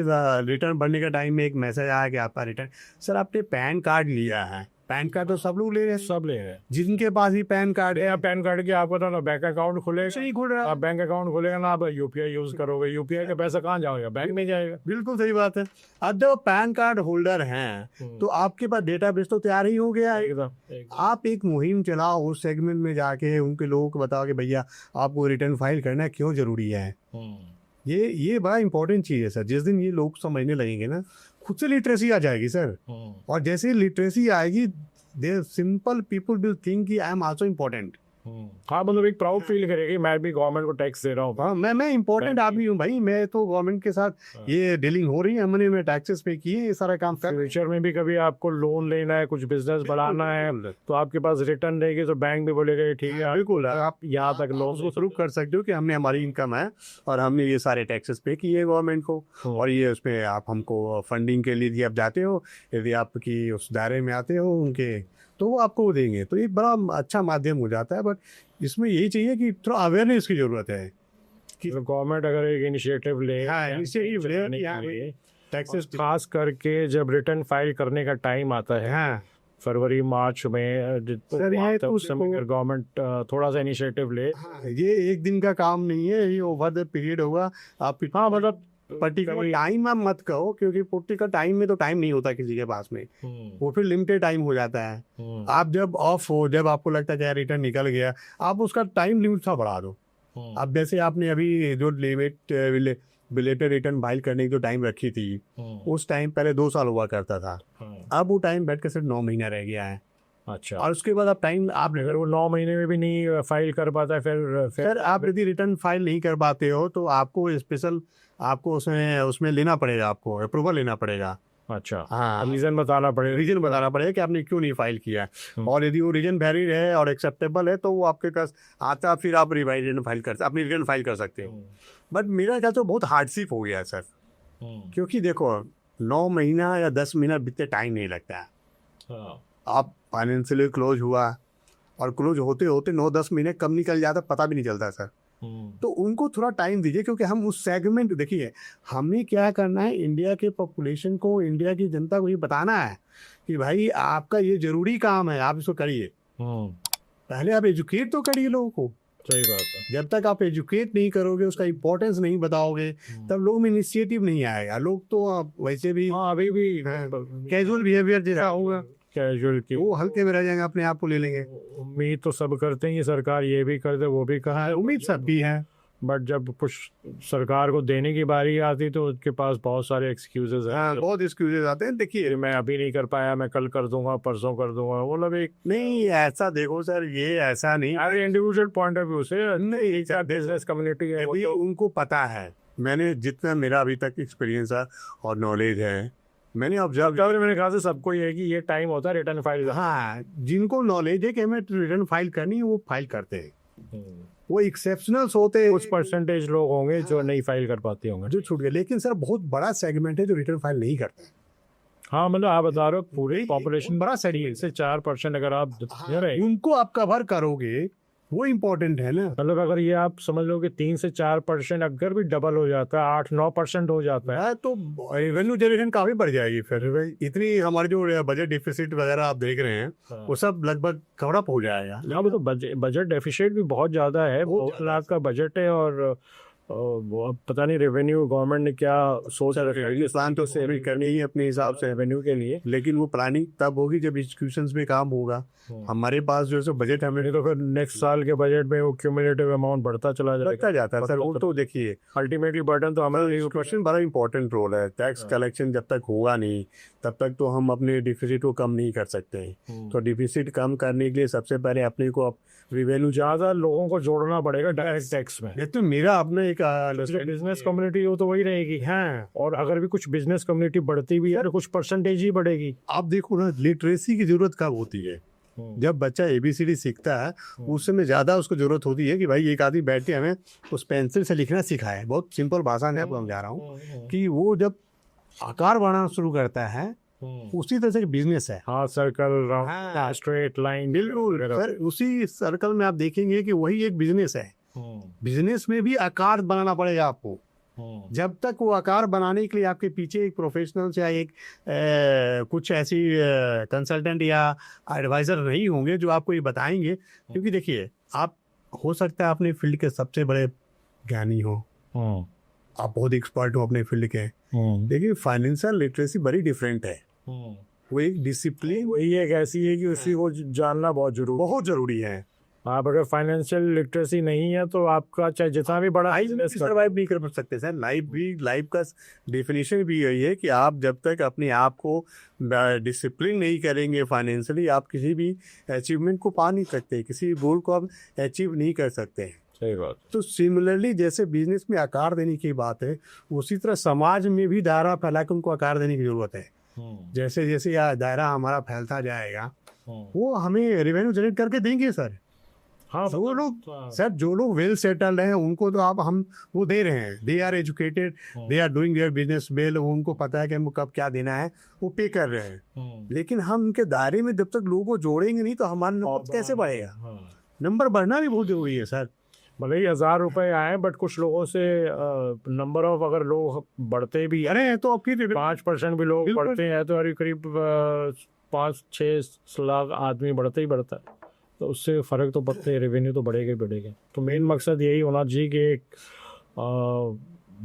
रिटर्न भरने का टाइम में एक मैसेज आया कि आपका रिटर्न, सर आपने पैन कार्ड लिया है, पैन कार्ड तो सब लोग ले रहे हैं, सब ले रहे हैं जिनके पास ही पैन कार्ड है। पैन कार्ड की आपको तो ना बैंक अकाउंट खुलेगा, सही खुल रहा है, आप बैंक अकाउंट खोलेगा ना, आप यूपीआई यूज करोगे, यूपीआई का पैसा कहाँ जाएगा, बैंक में जाएगा। बिल्कुल सही बात है। अब जब पैन कार्ड होल्डर हैं तो आपके पास डेटाबेस तो तैयार ही हो गया है एकदम। आप एक मुहिम चलाओ, उस सेगमेंट में जाके उनके लोगों को बताओ कि भैया आपको रिटर्न फाइल करना क्यों जरूरी है। ये बड़ा इंपॉर्टेंट चीज़ है सर। जिस दिन ये लोग समझने लगेंगे ना, खुद से लिटरेसी आ जाएगी सर। और जैसे ही लिटरेसी आएगी, their simple people will think कि आई एम आल्सो इम्पोर्टेंट। हाँ, मतलब एक प्राउड फील करेगी, मैं भी गवर्नमेंट को टैक्स दे रहा हूँ। हाँ, मैं इम्पोर्टेंट आदमी हूँ भाई, मैं तो गवर्नमेंट के साथ ये डीलिंग हो रही है, हमने मैं टैक्सेस पे किए, ये सारा काम कर। फ्यूचर में भी कभी आपको लोन लेना है, कुछ बिजनेस बढ़ाना है, तो आपके पास रिटर्न रहेगी, तो बैंक भी बोलेगा ठीक है बिल्कुल आप यहाँ तक लोन को प्रूव कर सकते हो कि हमने हमारी इनकम है और हमने ये सारे टैक्सेस पे किए गवर्नमेंट को, और ये उसमें आप हमको फंडिंग के लिए आप जाते हो, यदि आपकी उस दायरे में आते हो उनके, तो वो आपको देंगे। तो एक बड़ा अच्छा माध्यम हो जाता है। बट इसमें यही चाहिए कि थोड़ा अवेयरनेस की जरूरत है कि गवर्नमेंट अगर एक इनिशिएटिव ले, इनिशिएटिव टैक्सेस खास करके जब रिटर्न फाइल करने का टाइम आता है, फरवरी मार्च में, तो उस समय गवर्नमेंट थोड़ा सा इनिशिएटिव ले। ये एक दिन का काम नहीं है, ये ओवर द पीरियड होगा। आप मतलब पर्टिकुलर टाइम आप मत कहो, क्योंकि पर्टिकुलर टाइम में तो टाइम नहीं होता किसी के पास में, वो फिर लिमिटेड टाइम हो जाता है। आप जब ऑफ हो, जब आपको लगता है कि रिटर्न निकल गया, आप उसका टाइम लिमिट सा बढ़ा दो। अब जैसे आपने अभी जो लिमिट बिलेटेड रिटर्न फाइल करने की जो टाइम रखी थी, उस टाइम पहले 2 साल हुआ करता था, अब वो टाइम बैठ कर सिर्फ 9 महीना रह गया है। अच्छा, और उसके बाद आप टाइम आपने, अगर वो 9 महीने में भी नहीं फाइल कर पाता है, फिर आप यदि रिटर्न फाइल नहीं कर पाते हो तो आपको स्पेशल, आपको उसमें लेना पड़ेगा, आपको अप्रूवल लेना पड़ेगा। अच्छा, हाँ, रीजन बताना पड़ेगा कि आपने क्यों नहीं फाइल किया। और यदि वो रीजन वैलिड है और एक्सेप्टेबल है तो वो आपके पास आता, फिर आप रिटर्न फाइल कर, अपनी रिटर्न फाइल कर सकते हो। बट मेरा ख्याल तो बहुत हार्डशिप हो गया सर, क्योंकि देखो 9 महीना या 10 महीना बीतते टाइम नहीं लगता है। आप फाइनेंशियली क्लोज हुआ, और क्लोज होते होते 9-10 महीने कब निकल जाता पता भी नहीं चलता सर। तो उनको थोड़ा टाइम दीजिए, क्योंकि हम उस सेगमेंट, देखिए हमें क्या करना है, इंडिया के पॉपुलेशन को, इंडिया की जनता को ये बताना है कि भाई आपका ये जरूरी काम है, आप इसको करिए। पहले आप एजुकेट तो करिए लोगों को। सही बात है। जब तक आप एजुकेट नहीं करोगे, उसका इम्पोर्टेंस नहीं बताओगे, तब लोगों में इनिशिएटिव नहीं आएगा। लोग तो वैसे भी अभी भी कैजुअल बिहेवियर जैसा होगा, कैजुअल की वो हल्के में रह जाएंगे, अपने आप को ले लेंगे। उम्मीद तो सब करते हैं, सरकार ये भी कर दे वो भी कहा है, उम्मीद सब भी है, बट जब कुछ सरकार को देने की बारी आती तो उसके पास बहुत सारे एक्सक्यूजेस हैं। हाँ, बहुत एक्सक्यूजेस आते हैं। देखिए मैं अभी नहीं कर पाया, मैं कल कर दूंगा, परसों कर दूंगा, मतलब एक नहीं, ऐसा देखो सर, ये ऐसा नहीं, अरे इंडिविजुअल पॉइंट ऑफ व्यू से नहीं, बिजनेस कम्युनिटी है अभी उनको पता है। मैंने जितना मेरा अभी तक एक्सपीरियंस है और नॉलेज है, मैंने ऑब्जर्व, मेरे ख्याल से सबको ये है कि ये टाइम होता है रिटर्न फाइल। हाँ, जिनको नॉलेज है कि हमें रिटर्न फाइल करनी है, वो फाइल करते हैं। वो एक्सेप्शनल्स होते हैं, कुछ परसेंटेज लोग होंगे जो नहीं फाइल कर पाते होंगे, जो छूट गए। लेकिन सर बहुत बड़ा सेगमेंट है जो रिटर्न फाइल नहीं करते हैं। हाँ, मतलब आप बता रहे हो पूरी पॉपुलेशन बड़ा सही से 4% अगर आप उनको आप कवर करोगे, वो इम्पोर्टेंट है ना। मतलब अगर ये आप समझ लो कि 3 से 4% अगर भी डबल हो जाता है, 8-9% हो जाता है, तो रेवेन्यू जनरेशन काफी बढ़ जाएगी। फिर इतनी हमारे जो बजट डिफिसिट वगैरह आप देख रहे हैं, वो सब लगभग कवर अप हो जाएगा। अब तो बजट डेफिसिट भी बहुत ज्यादा है, 2 लाख का बजट है, और वो अब पता नहीं रेवेन्यू गवर्नमेंट ने क्या सोच रखा है। प्लान तो सेविंग करनी ही अपने हिसाब से रेवेन्यू के लिए, लेकिन वो प्लानिंग तब होगी जब एग्जीक्यूशंस में काम होगा। हमारे पास जो है बजट, हमें तो फिर नेक्स्ट साल के बजट में वो क्यूमुलेटिव अमाउंट बढ़ता चला जाता है सर। वो तो देखिए अल्टीमेटली बर्डन तो हमारे क्वेश्चन बड़ा इंपॉर्टेंट रोल है। टैक्स कलेक्शन जब तक होगा नहीं, तब तक तो हम अपने डिफिसिट को कम नहीं कर सकते हैं। तो डिफिसिट कम करने के लिए सबसे पहले अपने को रेवेन्यू, ज्यादा लोगों को जोड़ना पड़ेगा डायरेक्ट टैक्स में। ये तो मेरा अपना एक बिजनेस कम्युनिटी वो तो वही रहेगी। हाँ, और अगर भी कुछ बिजनेस कम्युनिटी बढ़ती भी है तो कुछ परसेंटेज ही बढ़ेगी। आप देखो ना, लिटरेसी की जरूरत कब होती है? जब बच्चा ABCD सीखता है, उस समय ज्यादा उसको जरूरत होती है कि भाई एक आदमी बैठ के हमें उस पेंसिल से लिखना सिखाए। बहुत सिंपल भाषा में आपको समझा रहा हूँ कि वो जब आकार बनाना शुरू करता है, उसी तरह से बिजनेस है। हाँ, सर्कल, स्ट्रेट लाइन, बिल्कुल सर, उसी सर्कल में आप देखेंगे कि वही एक बिजनेस है। बिजनेस में भी आकार बनाना पड़ेगा आपको। जब तक वो आकार बनाने के लिए आपके पीछे एक प्रोफेशनल या एक कुछ ऐसी कंसल्टेंट या एडवाइजर नहीं होंगे जो आपको ये बताएंगे। क्योंकि देखिए, आप हो सकता है अपने फील्ड के सबसे बड़े ज्ञानी हो, आप बहुत एक्सपर्ट हो अपने फील्ड के, लेकिन फाइनेंशियल लिटरेसी बड़ी डिफरेंट है। वो एक डिसिप्लिन, वही एक ऐसी है कि उसी को जानना बहुत जरूरी है। आप अगर फाइनेंशियल लिटरेसी नहीं है तो आपका चाहे जितना भी बड़ा सर्वाइव नहीं कर सकते सर। लाइफ का डेफिनेशन भी यही है कि आप जब तक अपने आप को डिसिप्लिन नहीं करेंगे फाइनेंशियली, आप किसी भी अचीवमेंट को पा नहीं सकते, किसी गोल को आप अचीव नहीं कर सकते हैं। सही बात। तो सिमिलरली जैसे बिजनेस में आकार देने की बात है, उसी तरह समाज में भी दायरा फैला के उनको आकार देने की जरूरत है। जैसे जैसे यह दायरा हमारा फैलता जाएगा, वो हमें रेवेन्यू जनरेट करके देंगे सर। हाँ, वो लोग सर, जो लोग वेल सेटल्ड हैं, उनको तो आप हम वो दे रहे हैं। They are educated, they are doing their business well, उनको पता है कि हमको कब क्या देना है, वो पे कर रहे हैं। लेकिन हम उनके दायरे में जब तक लोगों को जोड़ेंगे नहीं, तो हमारा नंबर कैसे बढ़ेगा? नंबर बढ़ना भी बहुत जरूरी है सर। भले ही 1000 रुपए आए, बट कुछ लोगों से नंबर ऑफ अगर लोग बढ़ते भी, अरे तो अब 5% भी लोग बढ़ते हैं तो करीब 5-6 लाख आदमी बढ़ते ही बढ़ता है, तो उससे फ़र्क तो पड़ता है, रेवेन्यू तो बढ़ेगा ही बढ़ेगा। तो मेन मकसद यही होना चाहिए कि एक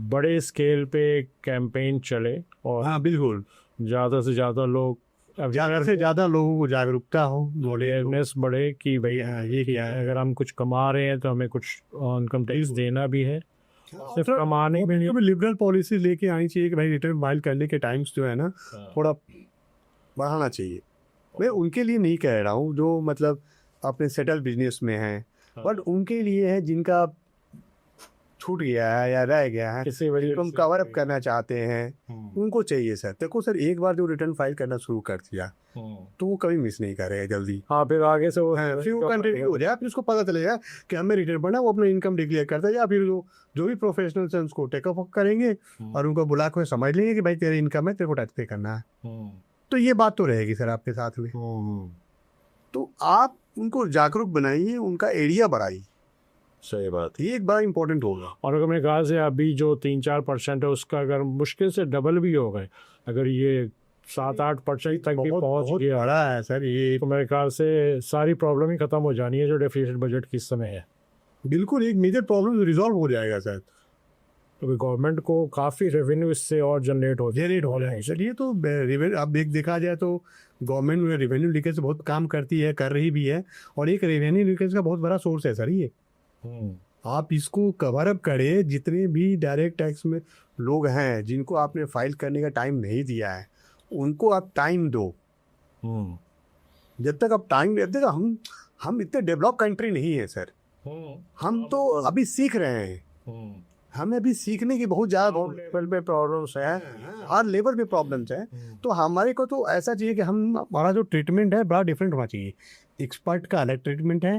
बड़े स्केल पे कैंपेन चले, और हाँ बिल्कुल, ज़्यादा से ज़्यादा लोग, ज़्यादा लोगों को जागरूकता हो, अवेयरनेस बढ़े कि भाई ये क्या है, अगर हम कुछ कमा रहे हैं तो हमें कुछ इनकम टैक्स देना भी है। सिर्फ कमाने में नहीं, लिबरल पॉलिसी लेके आनी चाहिए कि भाई रिटर्न फाइल करने के टाइम्स जो है ना, थोड़ा बढ़ाना चाहिए। मैं उनके लिए नहीं कह रहा हूँ जो मतलब अपने सेटल बिजनेस में हैं, बट उनके लिए है जिनका छूट गया है या रह गया है, किसी वजह तुम कवर अप करना चाहते हैं, उनको चाहिए सर। देखो सर, एक बार जो रिटर्न फाइल करना शुरू कर दिया तो वो कभी मिस नहीं करेगा जल्दी। हाँ, फिर आगे से वो फिर वो कंटिन्यू हो जाए, फिर उसको पता चलेगा कि हमें रिटर्न भरना, वो अपना इनकम डिक्लेयर करता है, या फिर जो भी प्रोफेशनल्स हैं उसको टेकअप करेंगे और उनको बुला के समझ लेंगे कि भाई तेरी इनकम है, तेरे को टैक्स पे करना है। तो ये बात तो रहेगी सर आपके साथ में। तो आप उनको जागरूक बनाइए, उनका एरिया बढ़ाइए। सही बात। ये एक बड़ा इंपॉर्टेंट होगा। और अगर मेरे ख्याल से अभी जो 3-4% है उसका अगर मुश्किल से डबल भी हो गए, अगर ये 7-8% तक भी पहुंच बहुत गया बड़ा है सर ये। तो मेरे ख्याल से सारी प्रॉब्लम ही खत्म हो जानी है जो डेफिसिट बजट की इस समय है। बिल्कुल एक मेजर प्रॉब्लम रिजॉल्व हो जाएगा सर। तो गवर्नमेंट को काफ़ी रेवेन्यू इससे और जनरेट हो रहा है सर। ये तो अब एक देखा जाए तो गवर्नमेंट रेवेन्यू लीकेज से बहुत काम करती है, कर रही भी है, और एक रेवेन्यू लीकेज का बहुत बड़ा सोर्स है सर ये। आप इसको कवर अप करें। जितने भी डायरेक्ट टैक्स में लोग हैं जिनको आपने फाइल करने का टाइम नहीं दिया है, उनको आप टाइम दो। जब तक आप टाइम देते तो हम इतने डेवलप कंट्री नहीं है सर। हम तो अभी सीख रहे हैं। हमें अभी सीखने की बहुत ज़्यादा लेवल पे प्रॉब्लम्स है, हर लेवल पे प्रॉब्लम्स है। तो हमारे को तो ऐसा चाहिए कि हमारा जो ट्रीटमेंट है बड़ा डिफरेंट होना चाहिए। एक्सपर्ट का अलग ट्रीटमेंट है,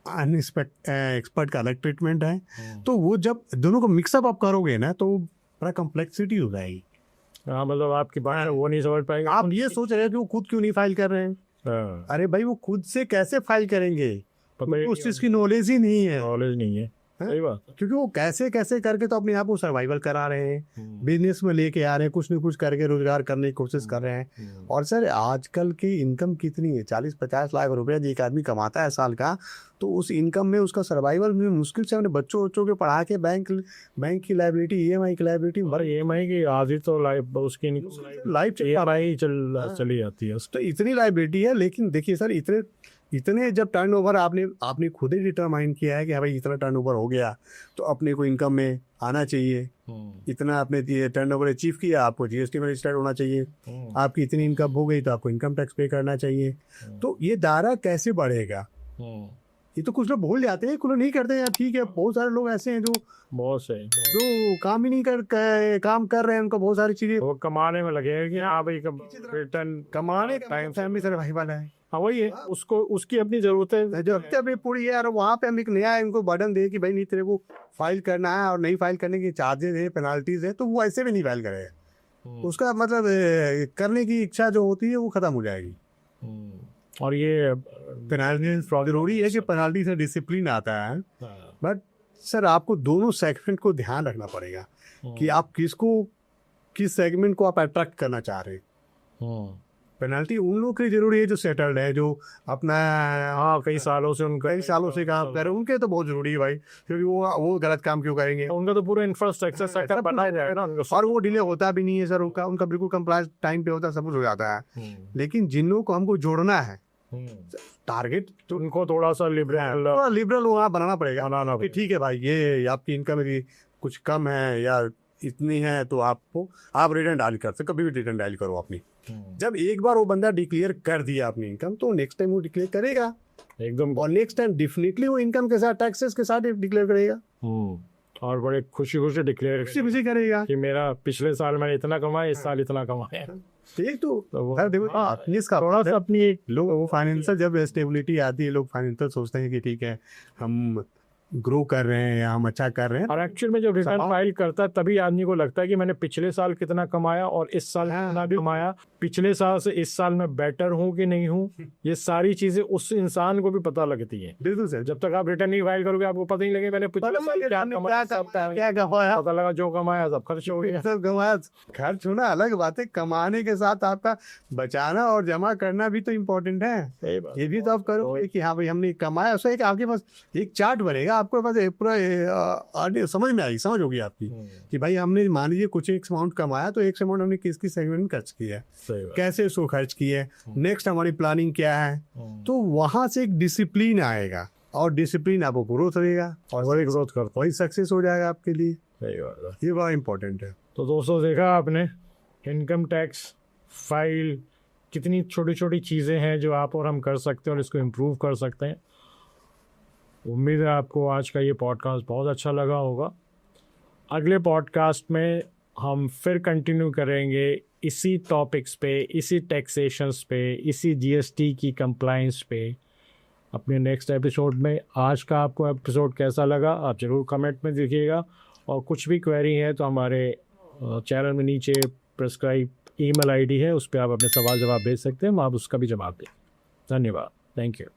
एक्सपर्ट का अलग ट्रीटमेंट है। तो वो जब दोनों को मिक्सअप आप करोगे ना तो बड़ा कॉम्प्लेक्सिटी हो जाएगी। हाँ, मतलब आपकी बात वो नहीं समझ पाएंगे। आप ये सोच रहे हो कि वो खुद क्यों नहीं फाइल कर रहे हैं। अरे भाई वो खुद से कैसे फाइल करेंगे, उस चीज़ की नॉलेज ही नहीं है। नॉलेज नहीं है, सही बात। क्योंकि वो कैसे कैसे करके तो अपने आप को सर्वाइवल करा रहे हैं, बिजनेस में लेके आ रहे हैं, कुछ न कुछ करके रोजगार करने की कोशिश कर रहे हैं। और सर आजकल की इनकम कितनी है, 40-50 लाख रुपया एक आदमी कमाता है साल का, तो उस इनकम में उसका सर्वाइवल में मुश्किल से अपने बच्चों के पढ़ा के बैंक की लाइबिलिटी, EMI की लाइबिलिटी, EMI की आधी तो लाइफ उसकी लाइफ चली जाती है। तो इतनी लाइबिलिटी है। लेकिन देखिए सर इतने जब टर्नओवर आपने खुद ही डिटरमाइन किया है कि भाई इतना टर्नओवर हो गया तो अपने को इनकम में आना चाहिए, इतना आपने टर्नओवर अचीव किया, आपको GST में रजिस्टर्ड होना चाहिए, आपकी इतनी इनकम हो गई तो आपको इनकम टैक्स पे करना चाहिए। तो ये दायरा कैसे बढ़ेगा, ये तो कुछ लोग भूल जाते हैं, कुछ लोग नहीं करते हैं। ठीक है, बहुत सारे लोग ऐसे हैं जो काम ही नहीं काम कर रहे हैं, उनको बहुत सारी चीजें वो कमाने में लगे हैं कि हाँ भाई रिटर्न कमाने टाइम फैमिली सर्वाइवल है। हाँ वही है, उसको उसकी अपनी जरूरतें जो अभी पूरी है। और वहाँ पे हम एक नया इनको बर्डन दे कि भाई नहीं तेरे को फाइल करना है, और नहीं फाइल करने के चार्जेस है, पेनाल्टीज है, तो वो ऐसे भी नहीं फाइल करेगा। उसका मतलब करने की इच्छा जो होती है वो खत्म हो जाएगी। और ये पेनाल्टी जरूरी है कि पेनाल्टी से डिसिप्लिन आता है। बट सर आपको दोनों सेगमेंट को ध्यान रखना पड़ेगा कि आप किस सेगमेंट को आप अट्रैक्ट करना चाह रहे हैं। पेनाल्टी उन लोगों के जरूरी है जो सेटल्ड है, जो अपना कई सालों से काम कर रहे हैं, उनके तो बहुत जरूरी है भाई। क्योंकि वो गलत काम क्यों करेंगे, उनका तो पूरा इंफ्रास्ट्रक्चर सेटअप बनाया जाएगा ना, और वो डिले होता भी नहीं है सर। उनका बिल्कुल कंप्लायंस टाइम पे होता है, सब कुछ हो जाता है। लेकिन जिन लोगों को हमको जोड़ना है टारगेट, तो उनको थोड़ा सा लिबरल वहाँ बनाना पड़ेगा कि ठीक है भाई ये आपकी इनकम यदि कुछ कम है या इतनी है तो आप रिटर्न डायल कर सकते, कभी भी रिटर्न डायल करो अपनी। जब एक बार वो बंदा डिक्लेयर कर दिया अपनी इनकम, तो नेक्स्ट टाइम वो डिक्लेयर करेगा एकदम, और नेक्स्ट टाइम डेफिनेटली वो इनकम के साथ टैक्सेस के साथ डिक्लेयर करेगा, और बड़े खुशी डिक्लेयर करेगा कि मेरा पिछले साल मैंने इतना कमाया, इस साल इतना कमाया। एक तो थोड़ा सा अपनी लोग वो फाइनेंशियल जब स्टेबिलिटी आती है, लोग फाइनेंशियल सोचते हैं कि ठीक है हम ग्रो कर रहे हैं या हम अच्छा कर रहे हैं। और एक्चुअल में जब रिटर्न फाइल करता है तभी आदमी को लगता है कि मैंने पिछले साल कितना कमाया और इस साल कितना भी कमाया, पिछले साल से इस साल में बेटर हूँ कि नहीं हूँ। ये सारी चीजें उस इंसान को भी पता लगती है। बिल्कुल सर, जब तक आप रिटर्न नहीं फाइल करोगे आपको पता नहीं लगे मैंने पिछले साल क्या कमाया, पता लगा जो कमाया सब खर्च हो गया। सब कमाया, खर्च होना अलग बात है, कमाने के साथ आपका बचाना और जमा करना भी तो इम्पोर्टेंट है। ये भी तो आप करो कि हाँ भाई हमने कमाया। उसका एक आपके पास एक चार्ट बनेगा, आपको पास पूरा समझ होगी आपकी कि भाई हमने मान लीजिए कुछ एक अमाउंट कमाया, तो एक अमाउंट हमने किस सेगमेंट में खर्च किया है, कैसे उसको खर्च किया है, नेक्स्ट हमारी प्लानिंग क्या है। तो वहां से एक डिसिप्लिन आएगा, और डिसिप्लिन आपको ग्रोथ रहेगा, और वही ग्रोथ कर वही सक्सेस हो जाएगा आपके लिए। सही बात है, ये बड़ा इंपॉर्टेंट है। तो दोस्तों देखा आपने इनकम टैक्स फाइल कितनी छोटी छोटी चीज़ें हैं जो आप और हम कर सकते हैं और इसको इम्प्रूव कर सकते हैं। उम्मीद है आपको आज का ये पॉडकास्ट बहुत अच्छा लगा होगा। अगले पॉडकास्ट में हम फिर कंटिन्यू करेंगे इसी टॉपिक्स पे, इसी टैक्सेशंस पे, इसी GST की कंप्लाइंस पे अपने नेक्स्ट एपिसोड में। आज का आपको एपिसोड कैसा लगा आप ज़रूर कमेंट में दीजिएगा, और कुछ भी क्वेरी है तो हमारे चैनल में नीचे प्रेस्क्राइब email ID है, उस पर आप अपने सवाल जवाब भेज सकते हैं, हम आप उसका भी जवाब दें। धन्यवाद, थैंक यू।